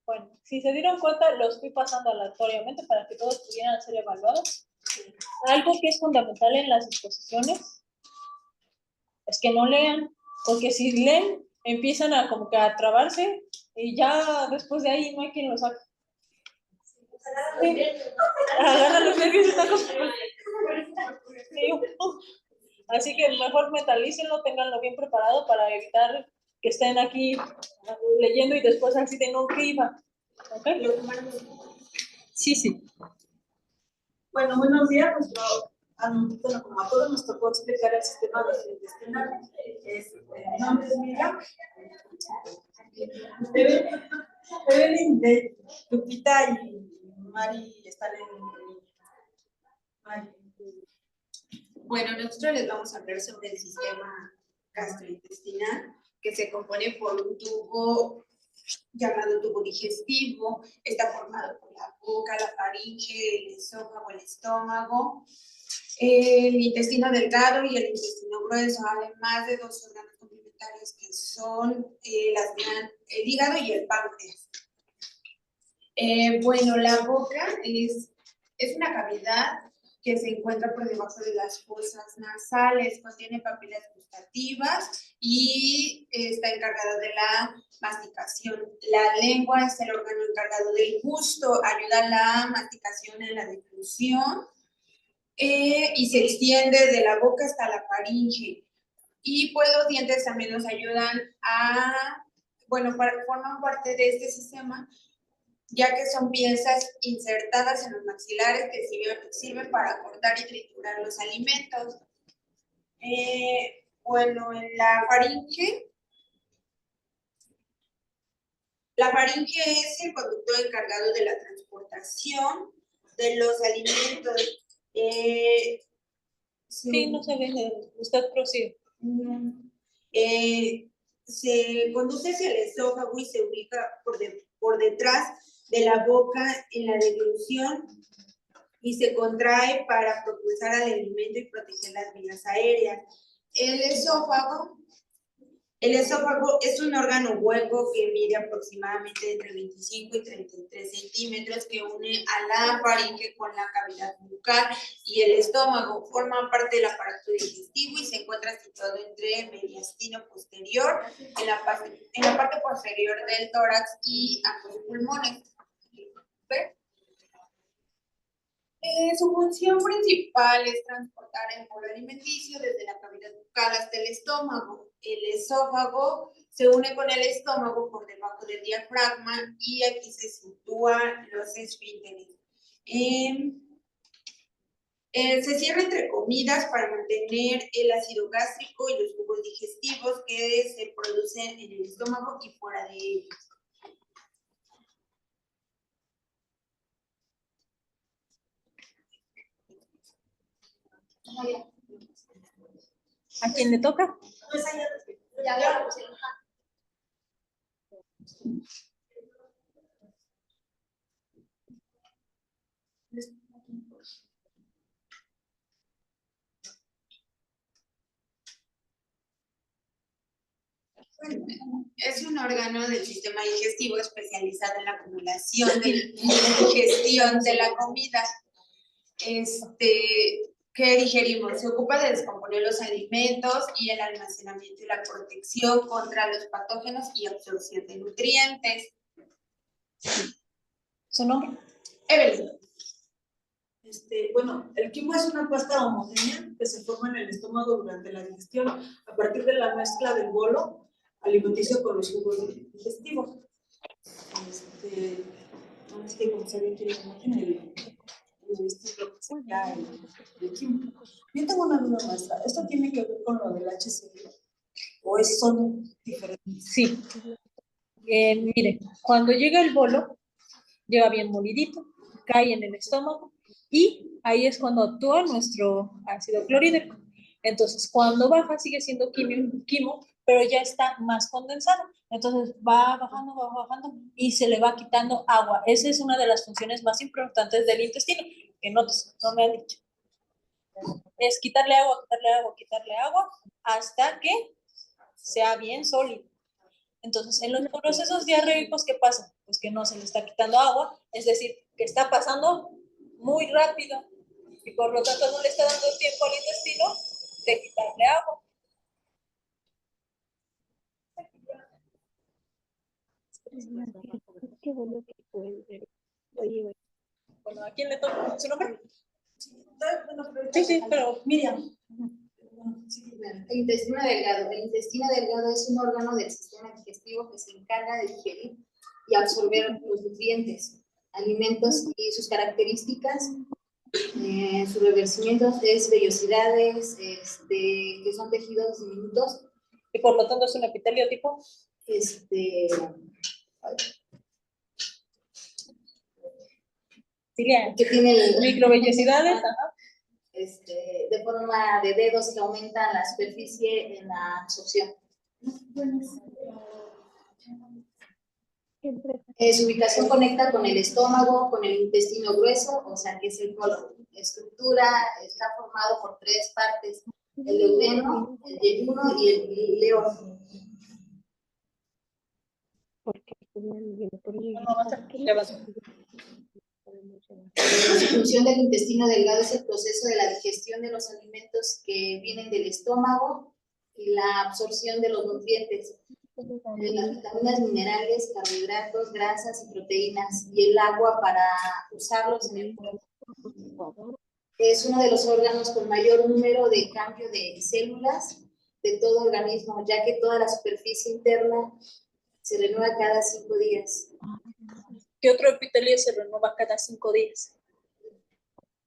Bueno, Si se dieron cuenta, los fui pasando aleatoriamente para que todos pudieran ser evaluados. Algo que es fundamental en las exposiciones es que no lean, porque si leen, empiezan a como que a trabarse y ya después de ahí no hay quien lo saque. Sí. Agarra los nervios, está como... Sí. Así que mejor mentalícenlo, tenganlo bien preparado para evitar que estén aquí leyendo y después así de no, ¿qué iba? ¿Ok? Sí, sí. Bueno, buenos días. Bueno, como a todos nos tocó explicar el sistema gastrointestinal. Mi nombre es Miriam. Evelyn, Lupita y Mari están en Mari. Bueno, nosotros les vamos a hablar sobre el sistema gastrointestinal, que se compone por un tubo llamado tubo digestivo. Está formado por la boca, la faringe, el esófago, el estómago, el intestino delgado y el intestino grueso, además de dos órganos complementarios que son el hígado y el páncreas. Bueno, la boca es una cavidad que se encuentra por debajo de las fosas nasales, contiene papilas gustativas y está encargada de la masticación. La lengua es el órgano encargado del gusto, ayuda a la masticación en la deglución y se extiende de la boca hasta la faringe. Y pues los dientes también nos ayudan forman parte de este sistema, ya que son piezas insertadas en los maxilares que sirven para cortar y triturar los alimentos. Bueno, en la faringe es el conducto encargado de la transportación de los alimentos. Sí, no se ve, usted prosigue. Se conduce hacia el esófago y se ubica por detrás de la boca en la deglución y se contrae para propulsar al alimento y proteger las vías aéreas. El esófago es un órgano hueco que mide aproximadamente entre 25 y 33 centímetros que une a la faringe con la cavidad bucal y el estómago. Forma parte del aparato digestivo y se encuentra situado entre el mediastino posterior, en la parte posterior del tórax y ambos pulmones. Su función principal es transportar el bolo alimenticio desde la cavidad bucal hasta el estómago. El esófago se une con el estómago por debajo del diafragma y aquí se sitúan los esfínteres. Se cierra entre comidas para mantener el ácido gástrico y los jugos digestivos que se producen en el estómago y fuera de ellos. ¿A quién le toca? Es un órgano del sistema digestivo especializado en la acumulación y digestión de la comida. ¿Qué digerimos? Se ocupa de descomponer los alimentos y el almacenamiento y la protección contra los patógenos y absorción de nutrientes. ¿Su nombre? Evelyn. Bueno, el quimo es una pasta homogénea que se forma en el estómago durante la digestión a partir de la mezcla del bolo alimenticio con los jugos digestivos. Es que como saben que el quimo. Yo tengo una duda, maestra. ¿Esto tiene que ver con lo del HCl? ¿O son diferentes? Sí. Mire, cuando llega el bolo, llega bien molidito, cae en el estómago y ahí es cuando actúa nuestro ácido clorhídrico. Entonces, cuando baja, sigue siendo quimo, pero ya está más condensado. Entonces, va bajando y se le va quitando agua. Esa es una de las funciones más importantes del intestino, que no me han dicho. Es quitarle agua, hasta que sea bien sólido. Entonces, en los procesos diarreicos, ¿qué pasa? pues que no se le está quitando agua, es decir, que está pasando muy rápido y por lo tanto no le está dando tiempo al intestino de quitarle agua. Bueno, ¿a quién le toca su nombre? Sí, pero Miriam. El intestino delgado. El intestino delgado es un órgano del sistema digestivo que se encarga de digerir y absorber los nutrientes, alimentos y sus características. Su revestimiento es vellosidades, que son tejidos diminutos. Y por lo tanto es un epitelio tipo. Que tiene microvellosidades, de forma de dedos que aumentan la superficie en la absorción. Su ubicación conecta con el estómago, con el intestino grueso, o sea que es el colon. Estructura está formado por 3 partes: el duodeno, el yeyuno y el ileón. La función del intestino delgado es el proceso de la digestión de los alimentos que vienen del estómago y la absorción de los nutrientes, las vitaminas, minerales, carbohidratos, grasas y proteínas, y el agua para usarlos en el cuerpo. Es uno de los órganos con mayor número de cambio de células de todo organismo, ya que toda la superficie interna se renueva cada 5 días. ¿Qué otro epitelio se renueva cada 5 días?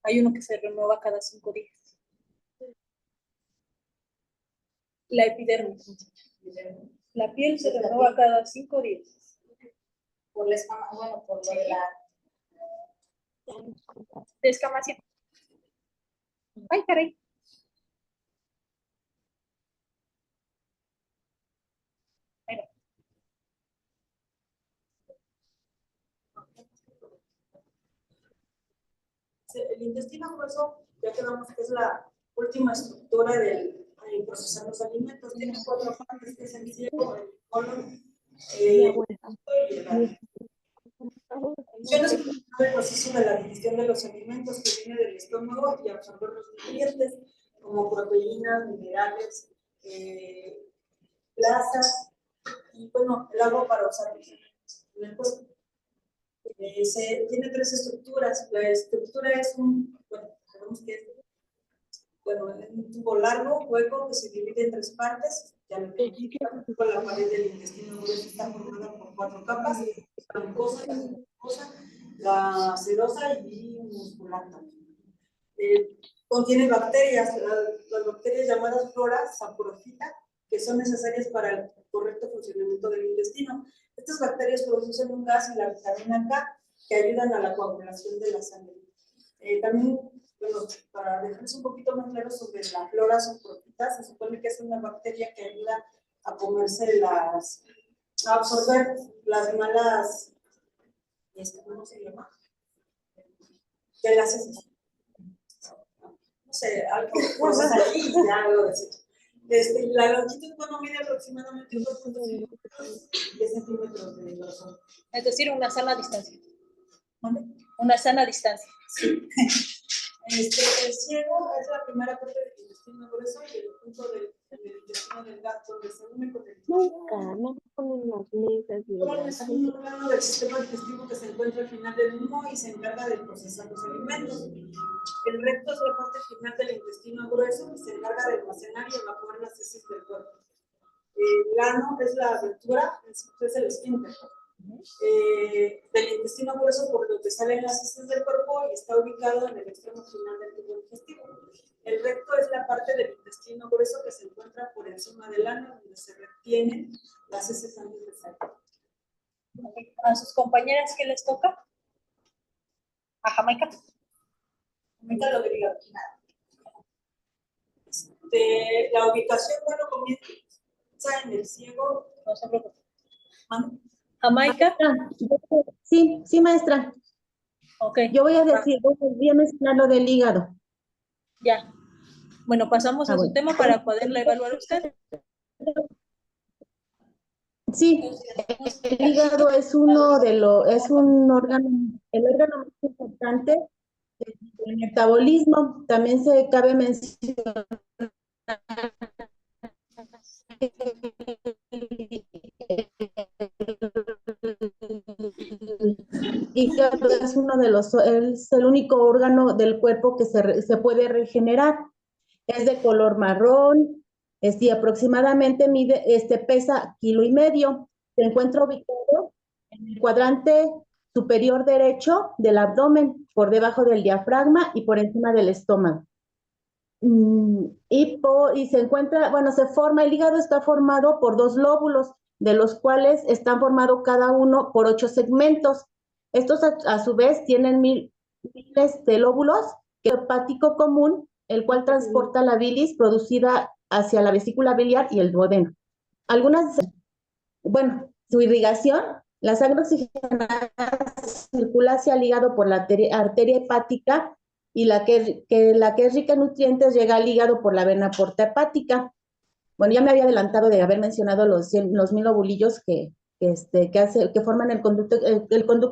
Hay uno que se renueva cada 5 días. La epidermis. La piel se renueva cada 5 días. Por la escama, bueno, por lo de la descamación. Ay, caray. Bueno. El intestino grueso, ya quedamos que es la última estructura del procesar los alimentos. Tiene 4 partes, que es el ciego, el colon, y el hígado. Funciona el proceso de la digestión de los alimentos que viene del estómago y absorber los nutrientes como proteínas, minerales, grasas y bueno, el agua para usarlos en el cuerpo. Tiene 3 estructuras. La estructura es sabemos que es un tubo largo, hueco, que se divide en 3 partes. Ya lo que la pared del intestino grueso está formada por 4 capas: la mucosa, la serosa y muscular también. Contiene bacterias, las bacterias llamadas flora saprofita, que son necesarias para el correcto funcionamiento del intestino. Estas bacterias producen un gas y la vitamina K que ayudan a la coagulación de la sangre. También, bueno, para dejarles un poquito más claro sobre la flora saprofita, se supone que es una bacteria que ayuda a comerse a absorber las malas, ¿cómo se llama? De las heces. No sé, algo cosas ahí, ya lo desecho. La longitud, bueno, mide aproximadamente 2.5 centímetros de grosor. Es decir, una sana distancia. ¿Dónde? Una sana distancia. Sí. El ciego es la primera parte del intestino grueso y el punto del intestino delgado, donde se une con el intestino. no ponen las mesas. Es un órgano del sistema digestivo que se encuentra al final del mismo y se encarga de procesar los alimentos. El recto es la parte final del intestino grueso que se encarga de almacenar y evacuar las heces del cuerpo. El ano es la abertura, es el esfínter del intestino grueso por donde salen las heces del cuerpo y está ubicado en el extremo final del tubo digestivo. El recto es la parte del intestino grueso que se encuentra por encima del ano, donde se retienen las heces antes de salir. ¿A sus compañeras qué les toca? ¿A Jamaica? Jamaica lo diría. La ubicación, bueno, comienza en el ciego. No se preocupe. Jamaica. Sí, maestra. Okay. Yo voy a decir, voy a mezclar lo del hígado. Ya. Bueno, pasamos a su tema para poderla evaluar usted. Sí, el hígado es uno de los, es un órgano, el órgano más importante del metabolismo. También se cabe mencionar hígado es uno de los, es el único órgano del cuerpo que se puede regenerar. Es de color marrón, y aproximadamente mide, pesa 1,5 kilos. Se encuentra ubicado en el cuadrante superior derecho del abdomen, por debajo del diafragma y por encima del estómago. Y se encuentra, bueno, el hígado está formado por 2 lóbulos, de los cuales están formados cada uno por 8 segmentos. Estos a su vez tienen miles de lóbulos, que es el hepático común, el cual transporta la bilis producida hacia la vesícula biliar y el duodeno. Su irrigación, la sangre oxigenada circula hacia el hígado por la arteria hepática, y la que es rica en nutrientes llega al hígado por la vena porta hepática. Bueno, ya me había adelantado de haber mencionado los 1,000 lobulillos que forman el conducto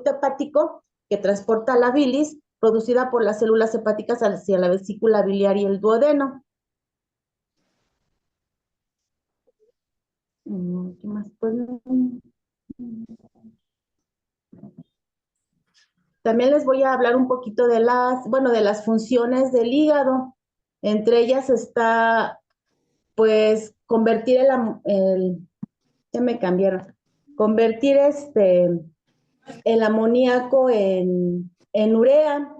hepático, que transporta la bilis producida por las células hepáticas hacia la vesícula biliar y el duodeno. ¿Qué más? También les voy a hablar un poquito de las funciones del hígado. Entre ellas está, pues, convertir el amoníaco en urea.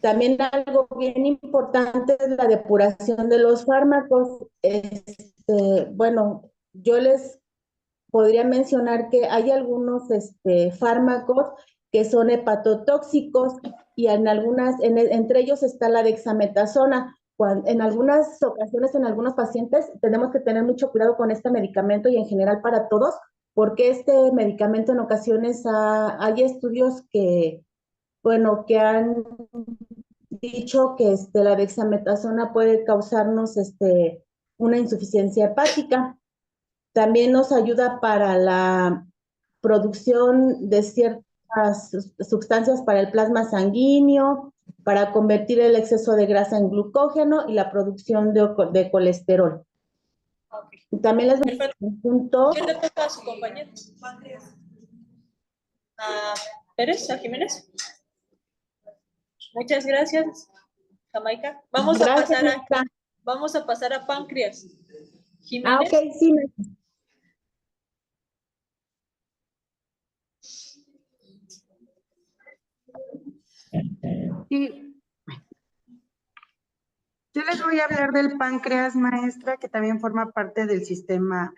También algo bien importante es la depuración de los fármacos. Yo les podría mencionar que hay algunos fármacos que son hepatotóxicos, y entre ellos está la dexametasona. En algunas ocasiones, en algunos pacientes, tenemos que tener mucho cuidado con este medicamento, y en general para todos, porque este medicamento en ocasiones hay estudios que han dicho que la dexametasona puede causarnos una insuficiencia hepática. También nos ayuda para la producción de ciertas sustancias para el plasma sanguíneo, para convertir el exceso de grasa en glucógeno y la producción de colesterol. Okay. También les voy a un punto. ¿Quién le toca a su compañero? ¿A Pérez? ¿A Jiménez? Muchas gracias, Jamaica. Vamos a pasar a páncreas. Jiménez. Ok, sí. Sí. Yo les voy a hablar del páncreas, maestra, que también forma parte del sistema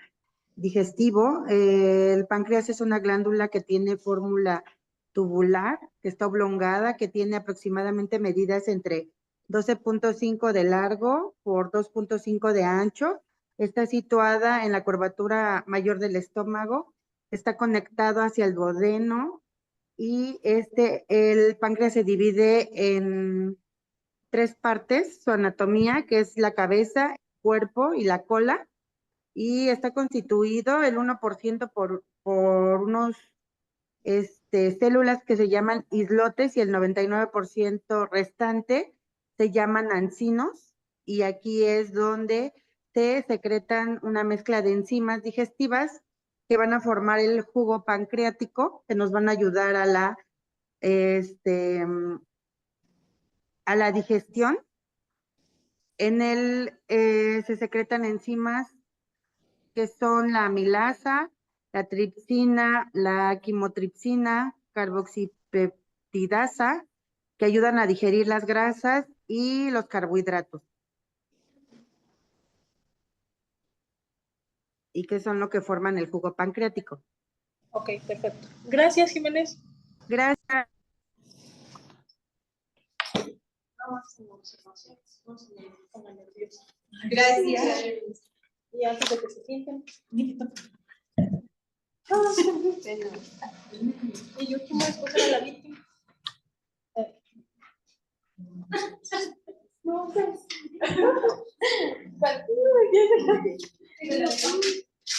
digestivo. El páncreas es una glándula que tiene fórmula tubular, que está oblongada, que tiene aproximadamente medidas entre 12.5 de largo por 2.5 de ancho. Está situada en la curvatura mayor del estómago, está conectado hacia el duodeno, y el páncreas se divide en 3 partes, su anatomía, que es la cabeza, el cuerpo y la cola, y está constituido el 1% por unos células que se llaman islotes, y el 99% restante se llaman ancinos, y aquí es donde se secretan una mezcla de enzimas digestivas que van a formar el jugo pancreático, que nos van a ayudar a la digestión. En él se secretan enzimas que son la amilasa, la tripsina, la quimotripsina, carboxipeptidasa, que ayudan a digerir las grasas y los carbohidratos. Y que son lo que forman el jugo pancreático. Ok, perfecto. Gracias, Jiménez. Gracias. Gracias. Y antes de que se sienten. Y yo, ¿quién va a escoger a la víctima? No, pues.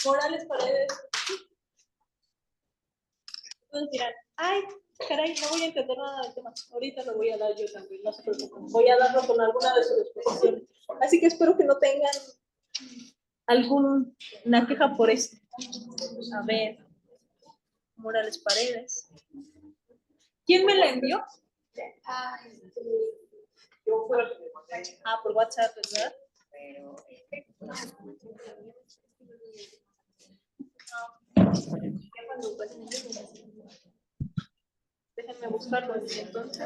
Morales Paredes. caray, no voy a entender nada del tema. Ahorita lo voy a dar yo también, no se preocupen. Voy a darlo con alguna de sus exposiciones. Así que espero que no tengan alguna queja por esto. A ver, Morales Paredes. ¿Quién me la envió? Por WhatsApp, ¿verdad? Déjenme buscarlo entonces.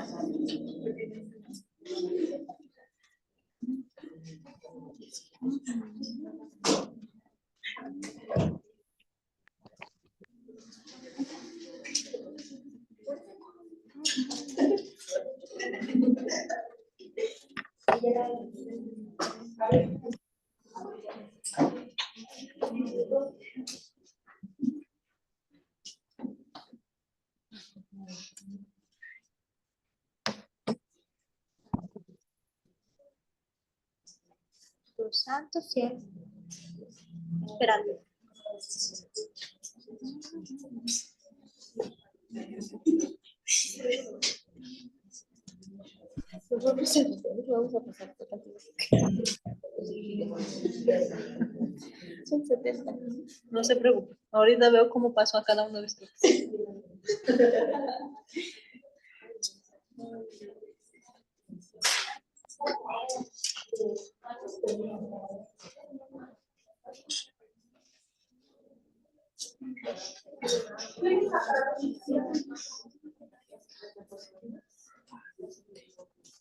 Los santos cielos. Esperando. Vamos a pasar por aquí. Son 70. No se preocupe. Ahorita veo cómo pasó a cada uno de estos.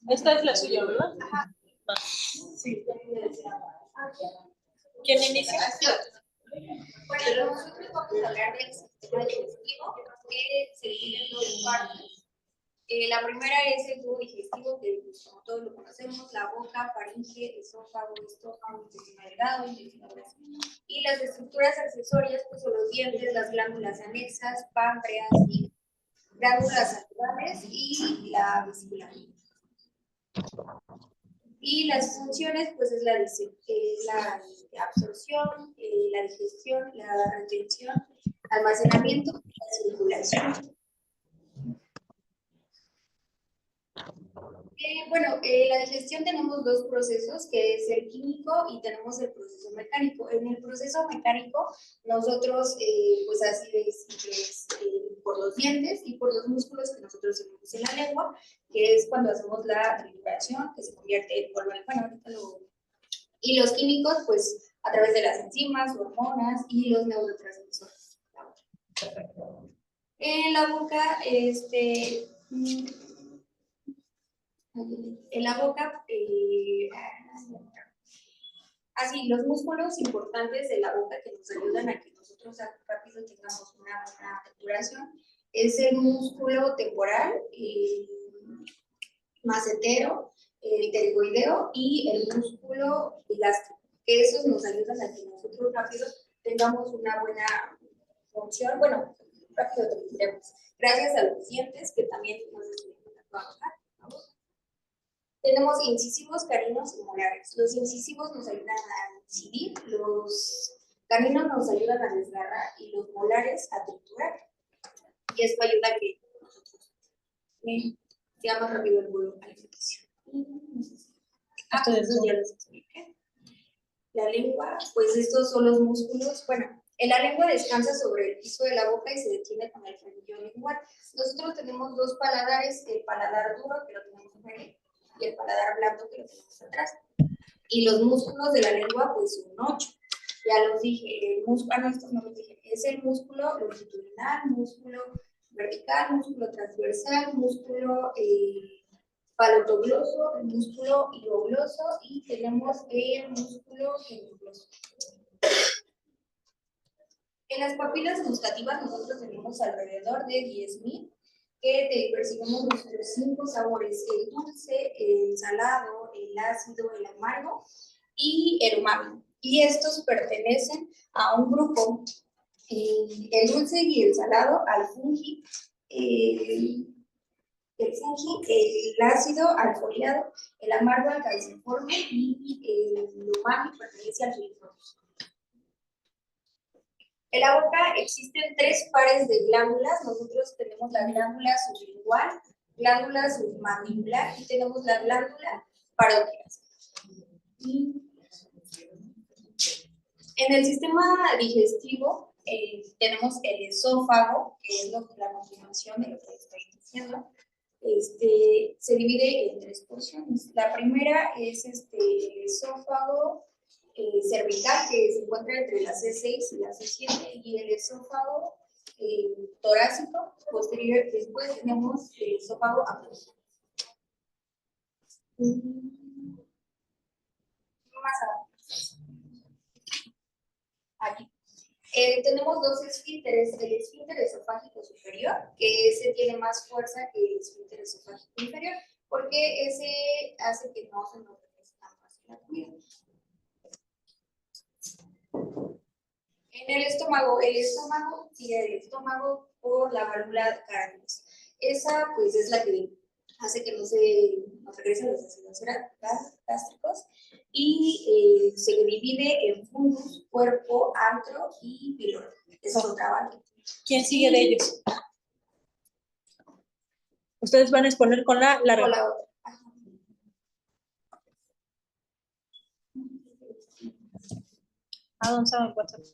Esta es la suya, ¿verdad? Va. Sí. ¿Quién inicia? Bueno, nosotros vamos a hablar del sistema digestivo, que se divide en dos partes. La primera es el tubo digestivo, que como todos lo conocemos, la boca, faringe, esófago, estómago, intestino delgado, intestino grueso. Y las estructuras accesorias pues, son los dientes, las glándulas anexas, páncreas, y glándulas salivales y la vesícula. Y las funciones, pues es la absorción, la digestión, la retención, almacenamiento y la circulación. La digestión tenemos dos procesos, que es el químico y tenemos el proceso mecánico. En el proceso mecánico, nosotros, pues así es por los dientes y por los músculos que nosotros tenemos en la lengua, que es cuando hacemos la trituración, que se convierte en polvo. Y los químicos, pues a través de las enzimas, hormonas y los neurotransmisores. En la boca, así, los músculos importantes de la boca que nos ayudan a que nosotros rápido tengamos una buena trituración es el músculo temporal, el macetero, el pterigoideo y el músculo elástico, que esos nos ayudan a que nosotros rápido tengamos una buena función, bueno, rápido trituremos, gracias a los dientes que también nos ayudan a trabajar. Tenemos incisivos, caninos y molares. Los incisivos nos ayudan a incidir, los caninos nos ayudan a desgarrar y los molares a triturar. Y esto ayuda a que nosotros sea más rápido el vuelo alimenticio. Eso ya les expliqué. La lengua, pues estos son los músculos. Bueno, la lengua descansa sobre el piso de la boca y se detiene con el frenillo lingual. Nosotros tenemos dos paladares, el paladar duro, que lo tenemos enfrente, y el paladar blando que lo tenemos atrás. Y los músculos de la lengua, pues son 8. Ya los dije, el músculo, estos no los dije, es el músculo longitudinal, músculo vertical, músculo transversal, músculo palotogloso, el músculo hipogloso y tenemos el músculo gemigloso. En las papilas gustativas nosotros tenemos alrededor de 10,000 que percibimos nuestros 5 sabores, el dulce, el salado, el ácido, el amargo y el umami. Y estos pertenecen a un grupo, el dulce y el salado, al fungi, el ácido al foliado, el amargo al calciforme y el umami pertenece al filiforme. En la boca existen 3 pares de glándulas. Nosotros tenemos la glándula sublingual, glándula submandibular y tenemos la glándula parótida. En el sistema digestivo tenemos el esófago, que es la continuación de lo que estoy diciendo. Se divide en 3 porciones. La primera es el esófago cervical, que se encuentra entre la C6 y la C7, y el esófago torácico posterior. Después tenemos el esófago abdominal. Más abajo. Aquí. Tenemos 2 esfínteres, el esfínter esofágico superior, que ese tiene más fuerza que el esfínter esofágico inferior, porque ese hace que no se nos regrese tan fácil la comida. En el estómago sigue el estómago por la válvula Cardius. Esa pues es la que hace que no se nos regresen los ácidos gástricos y se divide en fundus, cuerpo, antro y pilón. Esa es otra válvula. ¿Quién sigue de ellos? Ustedes van a exponer con la larga. Con la otra. ¿A dónde está el WhatsApp?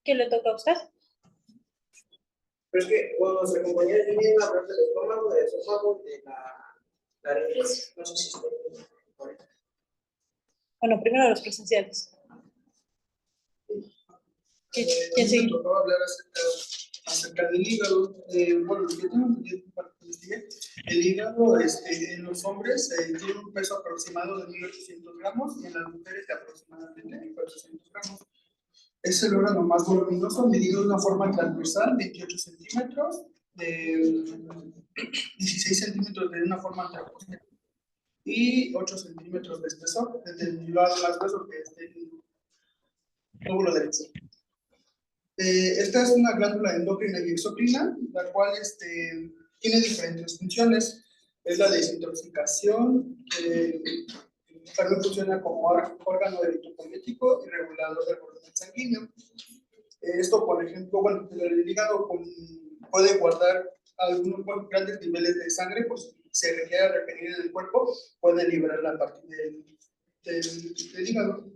¿Qué le toca a usted? Pero es que cuando nuestra compañera tiene la parte del estómago, del esófago, de la laringe, no sé si estoy ahorita. Bueno, primero los presenciales. ¿Quién sigue? Me tocaba hablar acerca del hígado. Bueno, yo tengo entendido el hígado en los hombres tiene un peso aproximado de 1.800 gramos y en las mujeres de aproximadamente 1.400 gramos. Es el órgano más voluminoso, medido de una forma transversal, 28 centímetros, 16 centímetros de una forma anteroposterior y 8 centímetros de espesor, desde el lado más grueso que es el lóbulo derecho. Esta es una glándula endocrina y exocrina, la cual tiene diferentes funciones. Es la desintoxicación, también funciona como órgano eritropoyético y regulador del volumen sanguíneo. Esto, por ejemplo, bueno, el hígado puede guardar algunos grandes niveles de sangre, pues si se requiere requerir en el cuerpo, puede liberar la parte del hígado.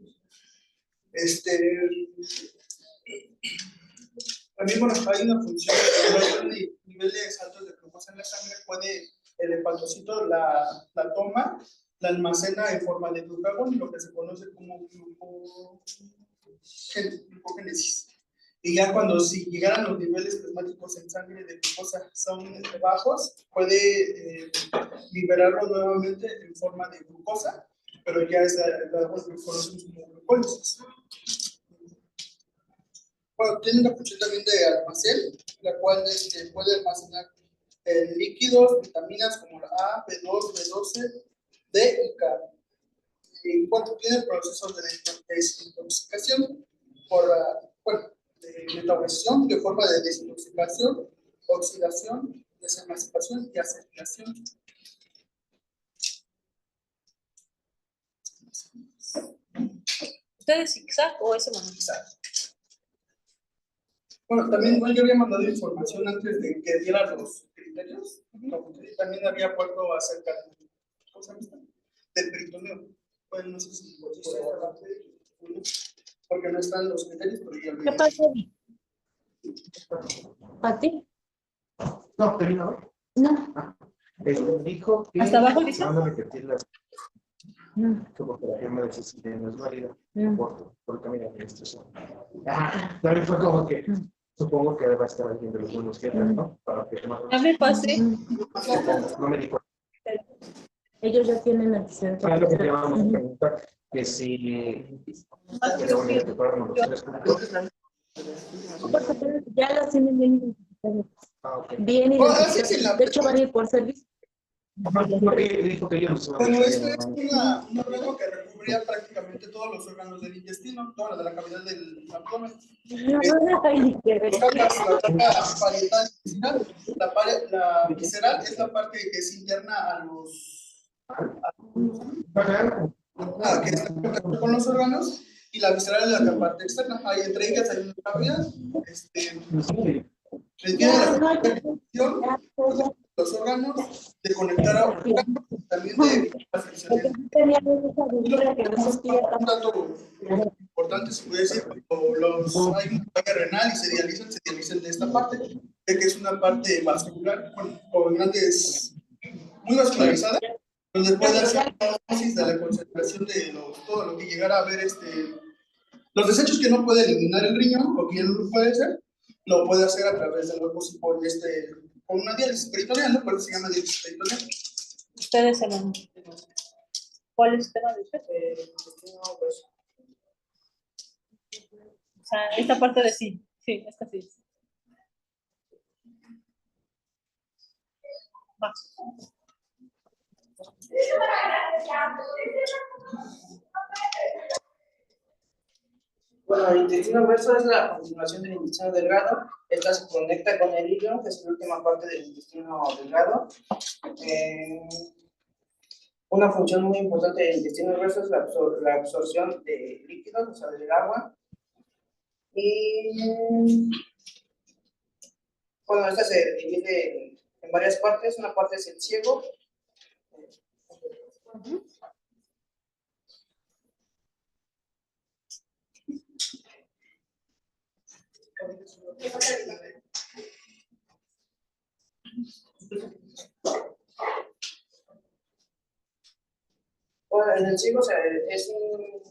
También, bueno, hay una función de niveles altos de glucosa en la sangre, el hepatocito la toma, la almacena en forma de glucagón, lo que se conoce como glucogénesis. Y ya si llegaran los niveles plasmáticos en sangre de glucosa son bajos, puede liberarlo nuevamente en forma de glucosa, pero ya es la conocemos como glucólisis. Bueno, tiene una función también de almacén, la cual puede almacenar líquidos, vitaminas como la A, B2, B12, D y K. En cuanto tiene procesos de desintoxicación de metabolización, de forma de desintoxicación, oxidación, desemancipación y acetilación. ¿Usted es zigzag o es mono? Zigzag. Bueno, también yo había mandado información antes de que diera los criterios. También había puesto acerca del peritoneo. Bueno, no sé si porque no están los criterios, pero ya ¿Qué pasó? ¿Pati? No, terminó. No. Dijo que... ¿Hasta abajo dice? Van a repetir la... Como que la firma de Cecilia no es válida. Porque mira, también fue como que... Supongo que debe estar alguien de los buenos jefes, ¿no? Para que ya me pasé. No me dijo. Ellos ya tienen antecedentes. Lo que te vamos a preguntar, que si Ya las tienen bien identificadas. Bien identificadas. De hecho, van a ir por servicio. Bueno, este es un órgano que recubría prácticamente todos los órganos del intestino, toda la cavidad del abdomen. La parietal intestinal, la visceral es la parte que es interna a los que está en contacto con los órganos, y la visceral es la parte externa. Hay entre ellas hay una cavidad. Tiene la función los órganos de conectar a órganos, también de las funciones. Un dato importante se puede decir, cuando hay una falla renal y se dializan de esta parte, de que es una parte vascular, bueno, con grandes, muy vascularizada, donde puede hacer una dosis de la concentración de todo lo que llegara a ver los desechos que no puede eliminar el riñón, o que ya no lo puede hacer, lo puede hacer a través del hueco con una diálisis peritoneal, ¿no? Por eso se llama diálisis peritoneal. Ustedes se lo... ¿Cuál es el tema de usted? O sea, esta parte de sí. Sí, esta sí. Va. Bueno, el intestino grueso es la continuación del intestino delgado. Esta se conecta con el hígado, que es la última parte del intestino delgado. Una función muy importante del intestino grueso es la absorción de líquidos, o sea, del agua. Y bueno, esta se divide en varias partes. Una parte es el ciego. Bueno, en el ciego, o sea, es un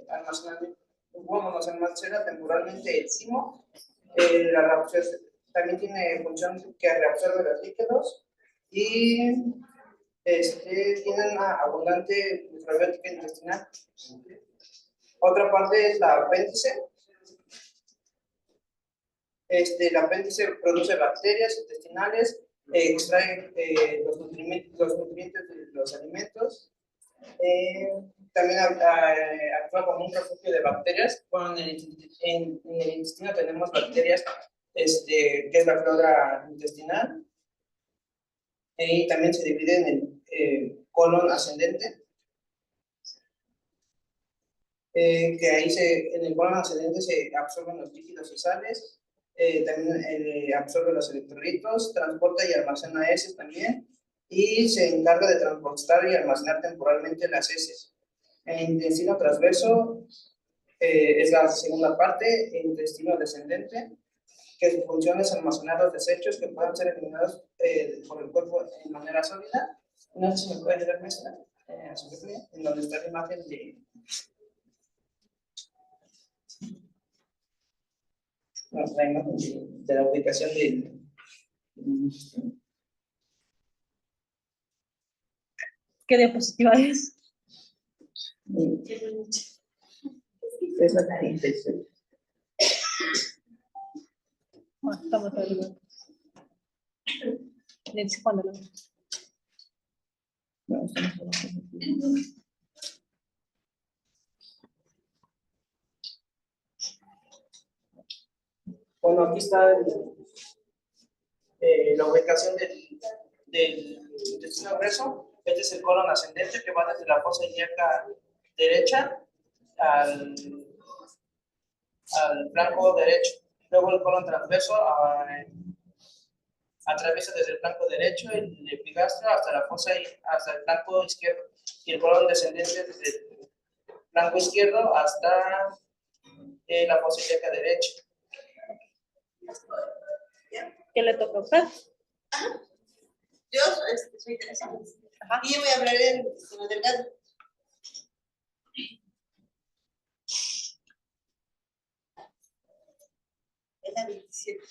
almacenamiento, bueno, nos almacena temporalmente el timo. También tiene función que reabsorbe los líquidos y tiene una abundante microbiótica intestinal. Otra parte es la apéndice. El apéndice produce bacterias intestinales, extrae los nutrientes de los alimentos. También actúa como un refugio de bacterias. Bueno, en el intestino tenemos bacterias, que es la flora intestinal. Y también se divide en el colon ascendente. Que ahí en el colon ascendente se absorben los líquidos y sales. También absorbe los electrolitos, transporta y almacena heces también, y se encarga de transportar y almacenar temporalmente las heces. El intestino transverso es la segunda parte, el intestino descendente, que su función es almacenar los desechos que puedan ser eliminados por el cuerpo en manera sólida. No sé si me puede ayudar, maestra, en donde está la imagen de... la imagen de la ubicación del... ¿Qué diapositiva es? Es la 36. Estamos arriba. Le dice cuando lo... No, estamos abajo. Bueno, aquí está la ubicación del intestino grueso. Este es el colon ascendente que va desde la fosa ilíaca derecha al flanco derecho. Luego el colon transverso atraviesa desde el flanco derecho el epigastrio hasta la fosa hasta el flanco izquierdo. Y el colon descendente desde el flanco izquierdo hasta la fosa ilíaca derecha. ¿Qué le toca a usted? Yo soy Teresa. Y voy a hablar del intestino delgado. Es la 27.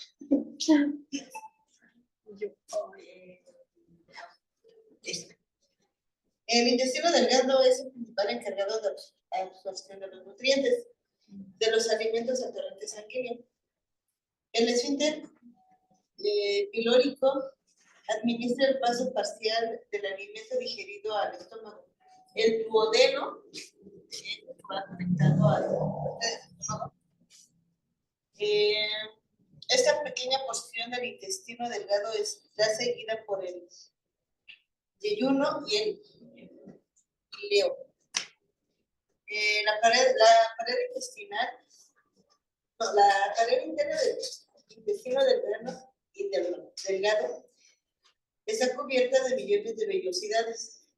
El intestino delgado es el principal encargado de absorción de los nutrientes de los alimentos al torrente sanguíneo. El esfínter pilórico administra el paso parcial del alimento digerido al estómago. El duodeno va conectado al estómago. Esta pequeña porción del intestino delgado está seguida por el yeyuno y el ileo. La pared intestinal, no, la pared interna del intestino delgado y delgado está cubierta de millones de vellosidades.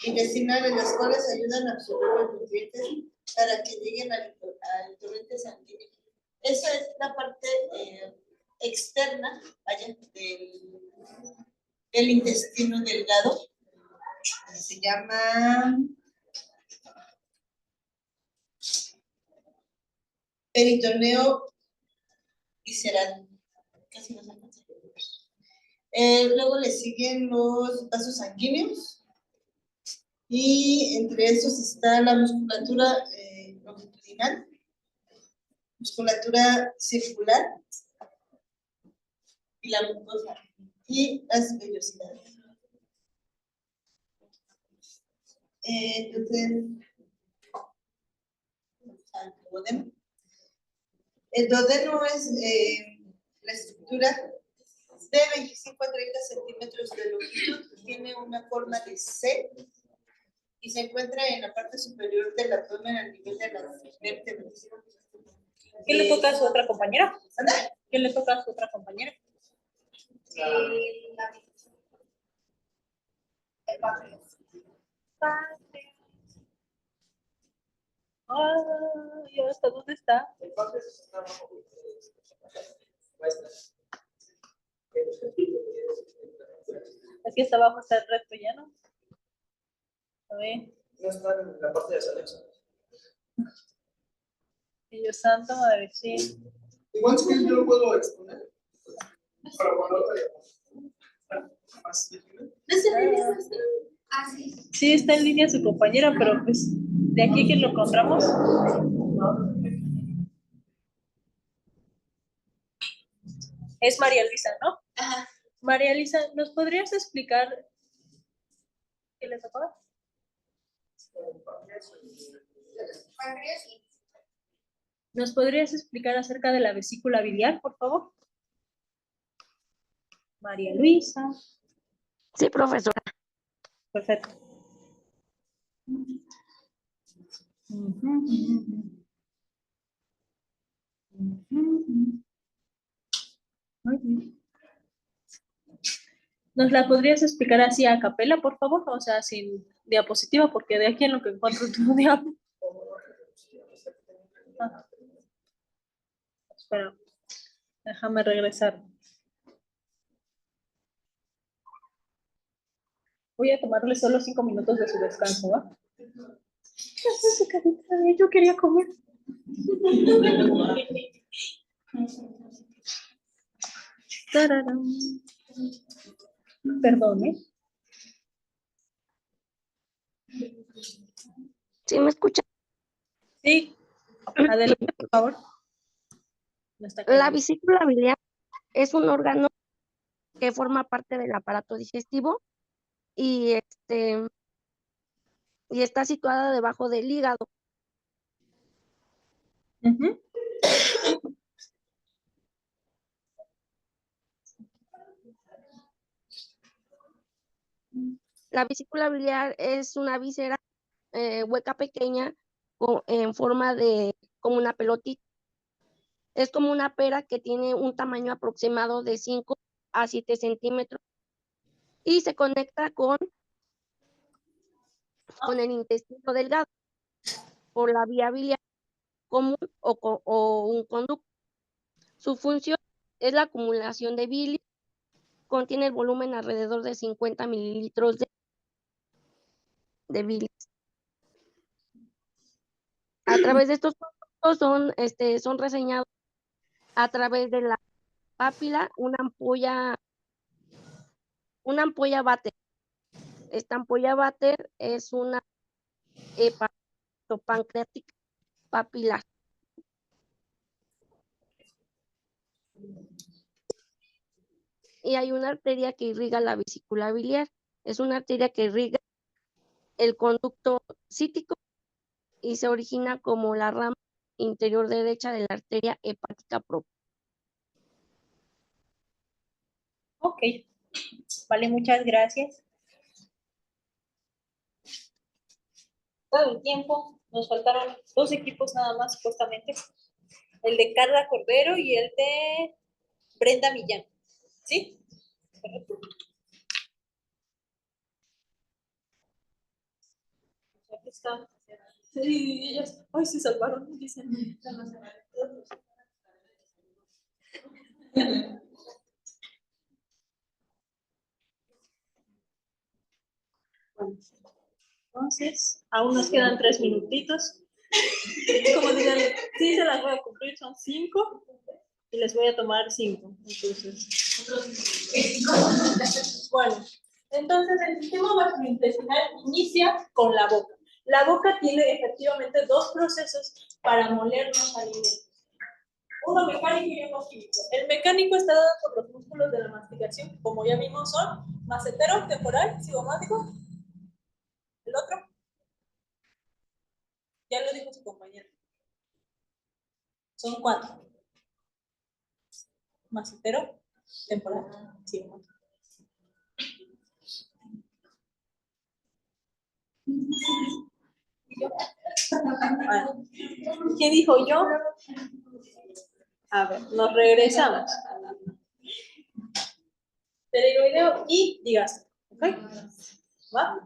Intestinales, las cuales ayudan a absorber los nutrientes para que lleguen al torrente sanguíneo. Esa es la parte externa, vaya, del intestino delgado. Se llama peritoneo visceral. Casi no se alcanza. Luego le siguen los vasos sanguíneos. Y entre estos está la musculatura longitudinal, musculatura circular y la mucosa y las vellosidades. Entonces, el duodeno es la estructura de 25 a 30 centímetros de longitud, tiene una forma de C y se encuentra en la parte superior del abdomen al nivel de las vértebras. ¿Qué le toca a su otra compañera? ¿Qué le toca a su otra compañera? El páncreas. ¿Y hasta dónde está? El páncreas está abajo. Aquí hasta abajo está el recto ya, ¿no? A ver. No está en la parte de salida. Dios santo, madre, sí. Igual si yo lo puedo exponer. Para cuando más. Sí, está en línea su compañera, pero pues, ¿de aquí que lo encontramos? Es María Luisa, ¿no? Ajá. María Luisa, ¿nos podrías explicar qué le tocaba? ¿Nos podrías explicar acerca de la vesícula biliar, por favor? María Luisa. Sí, profesora. Perfecto. Muy bien. ¿Nos la podrías explicar así a capela, por favor? O sea, sin diapositiva, porque de aquí en lo que encuentro tu diapositiva. Espera, déjame regresar. Voy a tomarle solo 5 minutos de su descanso, ¿va? ¿Qué hace su carita? Yo quería comer. Tararán. Perdón, ¿eh? ¿Sí me escucha? Sí. Adelante, por favor. La vesícula biliar es un órgano que forma parte del aparato digestivo y está situada debajo del hígado. La vesícula biliar es una víscera hueca pequeña en forma de como una pelotita. Es como una pera que tiene un tamaño aproximado de 5 a 7 centímetros y se conecta con el intestino delgado por la vía biliar común o un conducto. Su función es la acumulación de bilis. Contiene el volumen alrededor de 50 mililitros de bilis. A través de estos conductos son reseñados a través de la pápila, una ampolla váter. Esta ampolla váter es una hepatopancreática papilar. Y hay una arteria que irriga la vesícula biliar. Es una arteria que irriga el conducto cítico y se origina como la rama interior derecha de la arteria hepática propia. Ok, vale, muchas gracias. Todo el tiempo, nos faltaron 2 equipos nada más, supuestamente. El de Carla Cordero y el de Brenda Millán. ¿Sí? Correcto. Aquí está. Sí, ellas, ay, se salvaron, dicen. Bueno, entonces, aún nos quedan 3 minutitos. Como dirían, sí se las voy a cumplir, son 5 y les voy a tomar 5. Entonces, bueno, entonces el sistema gastrointestinal inicia con la boca. La boca tiene efectivamente 2 procesos para moler los alimentos. Uno mecánico y uno químico. El mecánico está dado por los músculos de la masticación, como ya vimos son macetero, temporal, cigomático. El otro, ya lo dijo su compañero. Son 4. Macetero, temporal, cigomático. ¿Quién dijo yo? A ver, nos regresamos. Pterigoideo y digastro. ¿Ok? ¿Va?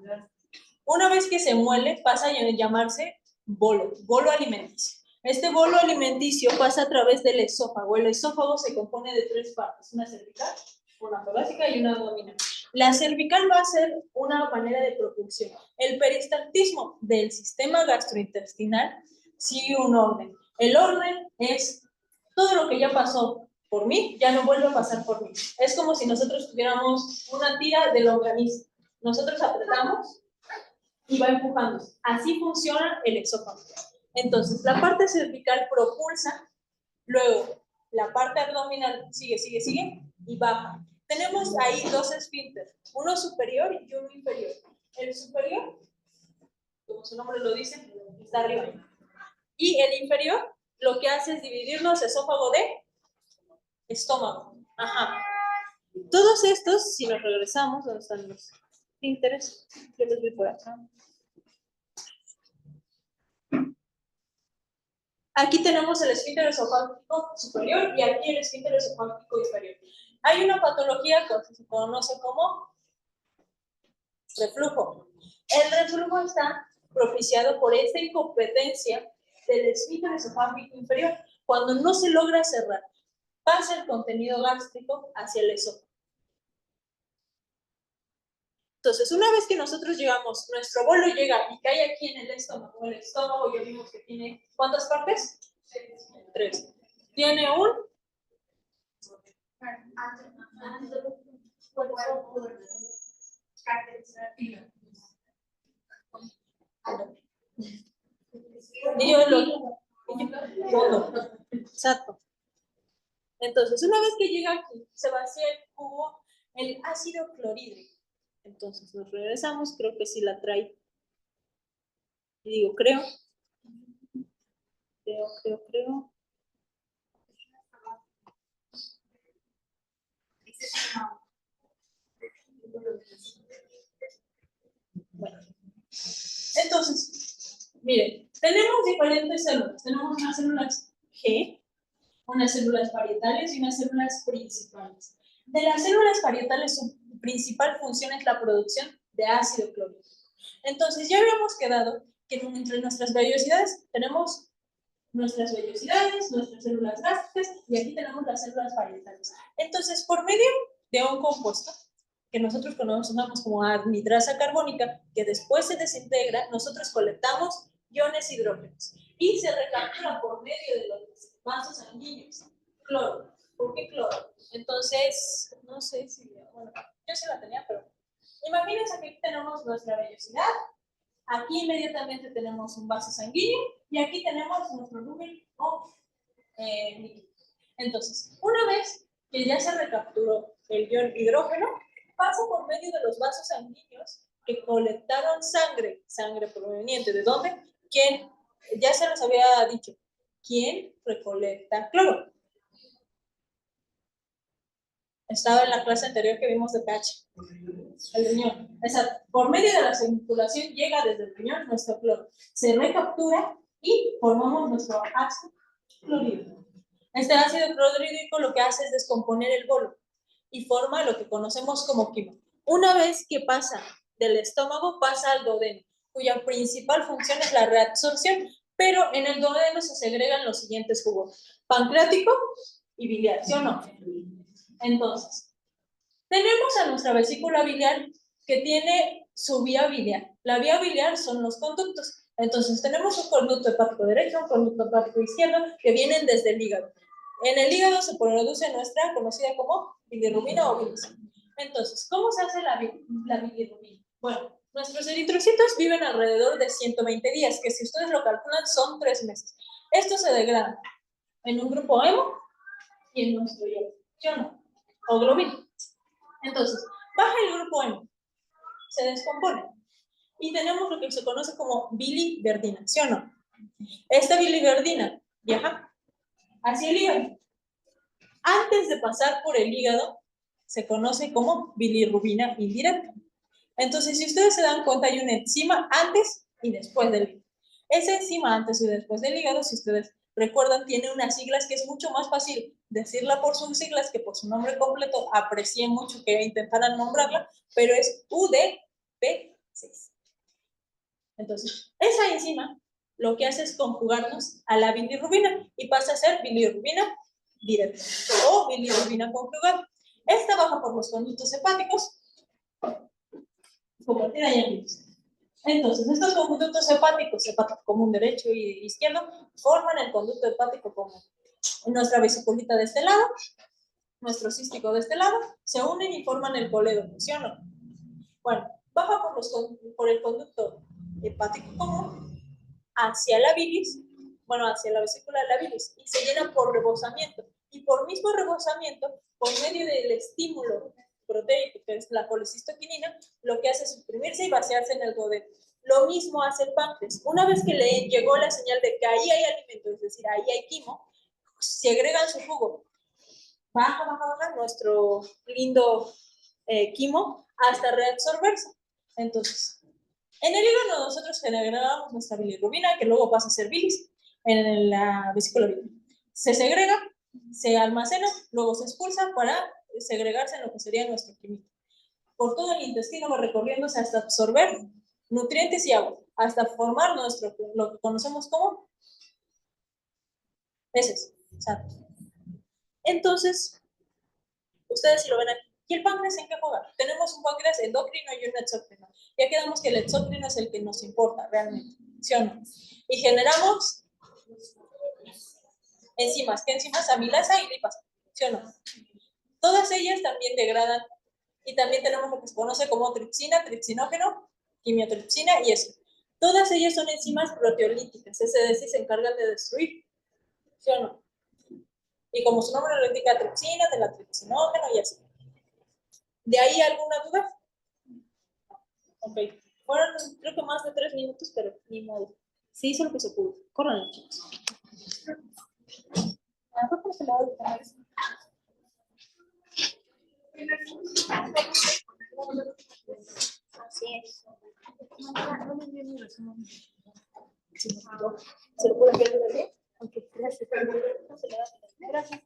Una vez que se muele, pasa a llamarse bolo alimenticio. Este bolo alimenticio pasa a través del esófago. El esófago se compone de 3 partes, una cervical, una torácica y una abdominal. La cervical va a ser una manera de propulsión. El peristaltismo del sistema gastrointestinal sigue un orden. El orden es todo lo que ya pasó por mí, ya no vuelve a pasar por mí. Es como si nosotros tuviéramos una tira de longaniza. Nosotros apretamos y va empujando. Así funciona el esófago. Entonces, la parte cervical propulsa, luego la parte abdominal sigue y baja. Tenemos ahí 2 esfínteres, uno superior y uno inferior. El superior, como su nombre lo dice, está arriba. Y el inferior lo que hace es dividirnos esófago de estómago. Ajá. Todos estos, si nos regresamos, ¿dónde están los esfínteres? Yo los vi por acá. Aquí tenemos el esfínter esofágico superior y aquí el esfínter esofágico inferior. Hay una patología que se conoce como reflujo. El reflujo está propiciado por esta incompetencia del esfínter esofágico inferior. Cuando no se logra cerrar, pasa el contenido gástrico hacia el esófago. Entonces, una vez que nosotros llegamos, nuestro bolo llega y cae aquí en el estómago. El estómago ya vimos que tiene, ¿cuántas partes? 3. Tiene un Exacto. Entonces, una vez que llega aquí, se vacía el cubo, el ácido clorhídrico. Entonces, nos regresamos, creo que sí la trae. Y digo, creo. Bueno. Entonces, miren, tenemos diferentes células. Tenemos unas células G, unas células parietales y unas células principales. De las células parietales, su principal función es la producción de ácido clorhídrico. Entonces, ya habíamos quedado que entre nuestras vellosidades tenemos nuestras vellosidades, nuestras células gástricas y aquí tenemos las células parietales. Entonces, por medio de un compuesto que nosotros conocemos como anhidrasa carbónica, que después se desintegra, nosotros colectamos iones hidrógenos y se recaptura por medio de los vasos sanguíneos. Cloro. ¿Por qué cloro? Entonces, no sé si, bueno, yo sí la tenía, pero imagínense que aquí tenemos Aquí inmediatamente tenemos un vaso sanguíneo y aquí tenemos nuestro número líquido. Entonces, una vez que ya se recapturó el ion hidrógeno, pasa por medio de los vasos sanguíneos que colectaron sangre proveniente de dónde, ¿quién? Ya se los había dicho, ¿quién recolecta cloro? Estaba en la clase anterior que vimos de pH. El riñón. Exacto. Por medio de la circulación llega desde el riñón nuestro cloro. Se recaptura y formamos nuestro ácido clorhídrico. Este ácido clorhídrico lo que hace es descomponer el bolo y forma lo que conocemos como quimo. Una vez que pasa del estómago, pasa al duodeno, cuya principal función es la reabsorción, pero en el duodeno se segregan los siguientes jugos: pancreático y biliar, ¿sí o no? Entonces, tenemos a nuestra vesícula biliar que tiene su vía biliar. La vía biliar son los conductos. Entonces, tenemos un conducto hepático derecho, un conducto hepático izquierdo, que vienen desde el hígado. En el hígado se produce nuestra conocida como bilirrubina o bilis. Entonces, ¿cómo se hace la bilirrubina? Bueno, nuestros eritrocitos viven alrededor de 120 días, que si ustedes lo calculan son 3 meses. Esto se degrada en un grupo hemo y en nuestro hierro, ¿sí o no? O globina. Entonces, baja el grupo hemo, se descompone y tenemos lo que se conoce como biliverdina, ¿sí o no? Esta biliverdina viaja hacia el hígado. Antes de pasar por el hígado, se conoce como bilirrubina indirecta. Entonces, si ustedes se dan cuenta, hay una enzima antes y después del hígado. Esa enzima antes y después del hígado, si ustedes recuerdan, tiene unas siglas que es mucho más fácil decirla por sus siglas que por su nombre completo. Aprecié mucho que intentaran nombrarla, pero es UDP6. Entonces, esa enzima lo que hace es conjugarnos a la bilirrubina y pasa a ser bilirrubina directa o bilirrubina conjugada. Esta baja por los conductos hepáticos, convertida ya en bilis. Entonces, estos conductos hepáticos, hepático común derecho y izquierdo, forman el conducto hepático común. Nuestra vesiculita de este lado, nuestro cístico de este lado, se unen y forman el colédono, ¿sí o no? Bueno, baja por el conducto hepático común hacia la bilis, bueno, hacia la vesícula de la bilis, y se llena por rebosamiento. Y por mismo rebosamiento, por medio del estímulo proteico, que es la colecistoquinina, lo que hace es suprimirse y vaciarse en el duodeno. Lo mismo hace el páncreas. Una vez que le llegó la señal de que ahí hay alimento, es decir, ahí hay quimo, segregan su jugo. Baja nuestro lindo quimo hasta reabsorberse. Entonces, en el hígado nosotros generamos nuestra bilirrubina, que luego pasa a ser bilis en la vesícula biliar. Se segrega, se almacena, luego se expulsa para segregarse en lo que sería nuestro químico. Por todo el intestino va recorriéndose hasta absorber nutrientes y agua, hasta formar lo que conocemos como heces. Entonces, ustedes si lo ven aquí, ¿y el páncreas en qué juega? Tenemos un páncreas endocrino y un exócrino. Ya quedamos que el exócrino es el que nos importa realmente, ¿sí o no? Y generamos enzimas. ¿Qué enzimas? Amilasa y lipasa, ¿sí o no? Todas ellas también degradan y también tenemos lo que se conoce como tripsina, tripsinógeno, quimiotripsina y eso. Todas ellas son enzimas proteolíticas, es decir, se encargan de destruir, ¿sí o no? Y como su nombre lo indica, tripsina, de la tripsinógeno y así. ¿De ahí alguna duda? Ok. Fueron creo que más de 3 minutos, pero ni modo. Se hizo lo que se pudo. Corran, chicos. ¿Cómo se le va a dejar eso? Así es. No me dio mi resumen. ¿Se lo puedo enviar de verdad? Ok, gracias. Gracias.